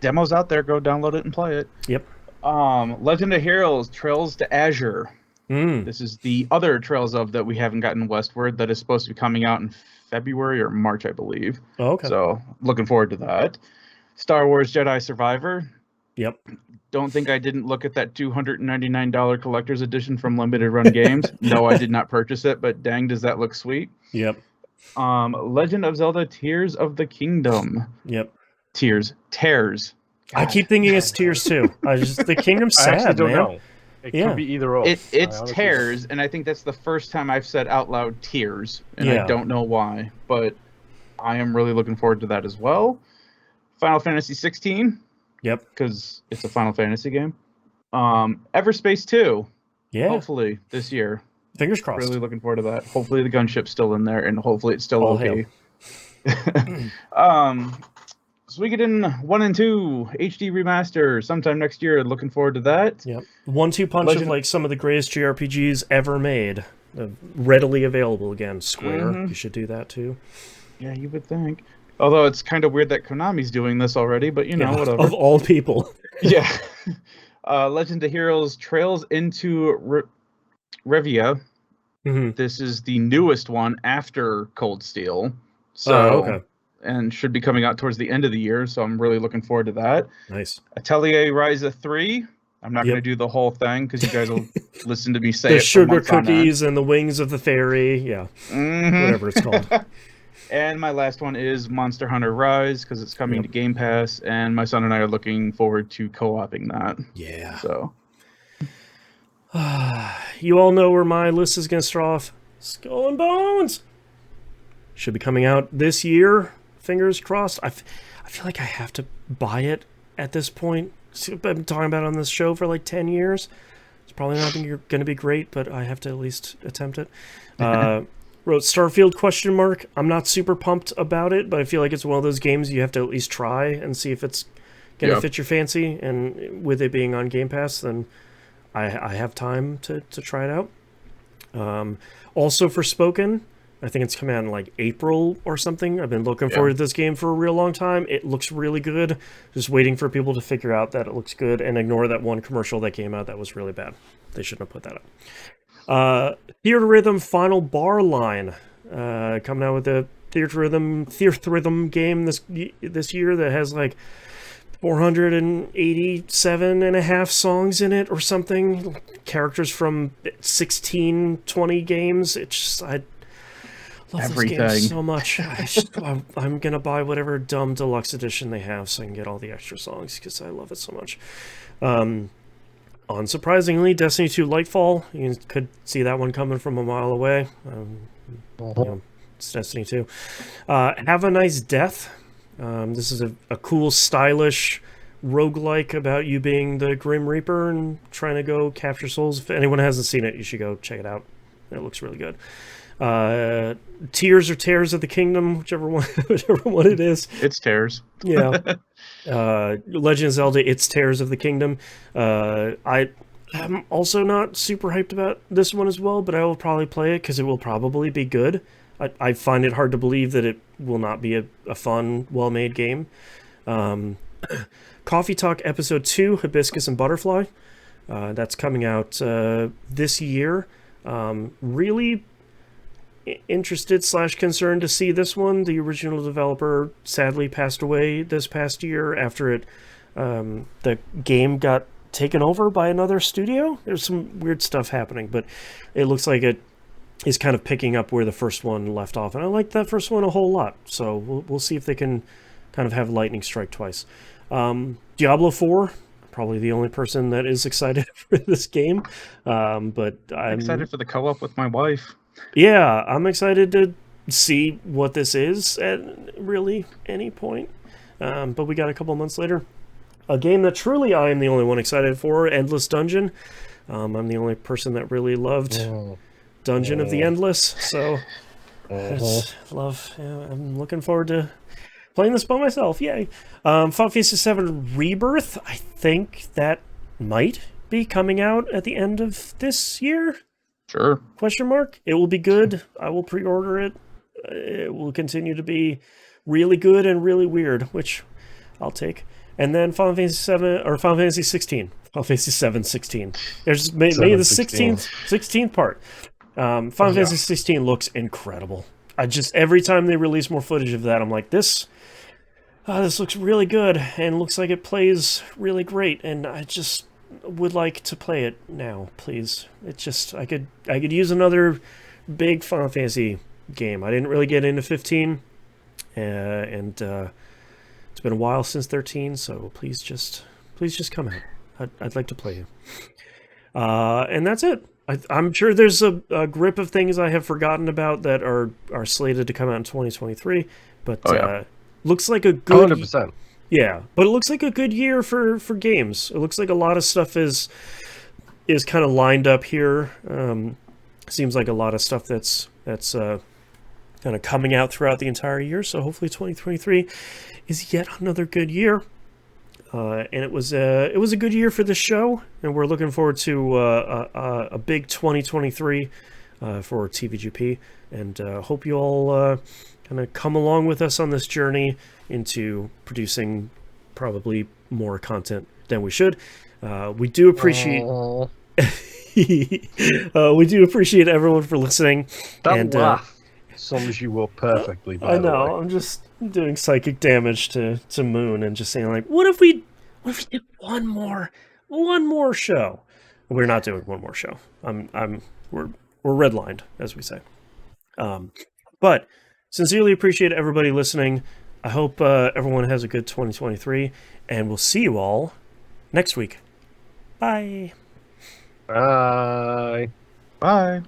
Demo's out there. Go download it and play it. Yep. Legend of Heroes, Trails to Azure. This is the other Trails of that we haven't gotten westward that is supposed to be coming out in February or March, I believe. Oh, okay. So looking forward to that. Star Wars Jedi Survivor. Yep. Don't think I didn't look at that $299 collector's edition from Limited Run Games. No, I did not purchase it, but dang, does that look sweet. Yep. Legend of Zelda Tears of the Kingdom. Yep. Tears. I keep thinking it's Tears too. The Kingdom's sad, I actually don't man. know. It could be either or. It's Tears, and I think that's the first time I've said out loud Tears, and I don't know why, but I am really looking forward to that as well. Final Fantasy 16. Yep. Because it's a Final Fantasy game. Everspace 2. Yeah. Hopefully this year. Fingers crossed. Really looking forward to that. Hopefully the gunship's still in there, and hopefully it's still okay. So we get in 1 and 2 HD remaster sometime next year. Looking forward to that. Yep. 1-2 punch of some of the greatest JRPGs ever made. Readily available again. Square. You should do that too. Yeah, you would think. Although it's kind of weird that Konami's doing this already, but whatever. Of all people. Yeah. Legend of Heroes Trails into Revia. This is the newest one after Cold Steel. So, and should be coming out towards the end of the year, so I'm really looking forward to that. Nice. Atelier Ryza 3. I'm not going to do the whole thing because you guys will listen to me say the it. The sugar cookies and the wings of the fairy. Yeah. Whatever it's called. And my last one is Monster Hunter Rise, because it's coming to Game Pass, and my son and I are looking forward to co-oping that. Yeah. So. You all know where my list is going to start off. Skull and Bones! Should be coming out this year. Fingers crossed. I feel like I have to buy it at this point. I've been talking about it on this show for like 10 years. It's probably not going to be great, but I have to at least attempt it. Wrote Starfield ? I'm not super pumped about it, but I feel like it's one of those games you have to at least try and see if it's going to fit your fancy. And with it being on Game Pass, then I have time to try it out. Also for Spoken, I think it's coming out in like April or something. I've been looking forward to this game for a real long time. It looks really good. Just waiting for people to figure out that it looks good and ignore that one commercial that came out that was really bad. They shouldn't have put that up. Theatrhythm Final Bar Line, coming out with a Theatrhythm game this year that has like 487 and a half songs in it or something. Characters from 16, 20 games. It's just, I love this game so much. I'm going to buy whatever dumb deluxe edition they have so I can get all the extra songs because I love it so much. Unsurprisingly, Destiny 2 Lightfall, you could see that one coming from a mile away. It's Destiny 2. Have a Nice Death. This is a cool, stylish roguelike about you being the Grim Reaper and trying to go capture souls. If anyone hasn't seen it, you should go check it out. It looks really good. Tears or Tears of the Kingdom, whichever one it is. It's Tears. Yeah. Legend of Zelda, It's Tears of the Kingdom. I'm also not super hyped about this one as well, but I will probably play it because it will probably be good. I find it hard to believe that it will not be a fun, well-made game. Coffee Talk Episode 2, Hibiscus and Butterfly. That's coming out this year. Really interested / concerned to see this one. The original developer sadly passed away this past year after the game got taken over by another studio. There's some weird stuff happening, but it looks like it is kind of picking up where the first one left off, and I like that first one a whole lot. So we'll see if they can kind of have lightning strike twice. Diablo 4, probably the only person that is excited for this game, but I'm excited for the co-op with my wife. Yeah, I'm excited to see what this is at really any point. But we got a couple months later. A game that truly I am the only one excited for, Endless Dungeon. I'm the only person that really loved Dungeon of the Endless. So, I'm looking forward to playing this by myself. Yay. Final Fantasy VII Rebirth, I think that might be coming out at the end of this year. Sure. ? It will be good. I will pre-order it. It will continue to be really good and really weird, which I'll take. And then Final Fantasy VII or Final Fantasy 16. Final Fantasy VII 16. There's maybe the 16th part. Final Fantasy 16 looks incredible. Every time they release more footage of that, I'm like, this looks really good and looks like it plays really great, and I just would like to play it now, please. It's just I could use another big Final Fantasy game. I didn't really get into 15, and it's been a while since 13. So please just come out. I'd like to play you. And that's it. I'm sure there's a grip of things I have forgotten about that are slated to come out in 2023. But looks like a good 100%. Yeah, but it looks like a good year for games. It looks like a lot of stuff is kind of lined up here. Seems like a lot of stuff that's kind of coming out throughout the entire year. So hopefully 2023 is yet another good year. And it was a good year for the show, and we're looking forward to a big 2023 for TVGP. And hope you all kind of come along with us on this journey into producing probably more content than we should. We do appreciate everyone for listening. That laugh sums you up perfectly. By the way. I'm just doing psychic damage to Moon and just saying like, what if we did one more show? We're not doing one more show. We're redlined, as we say. But sincerely appreciate everybody listening. I hope everyone has a good 2023, and we'll see you all next week. Bye. Bye. Bye.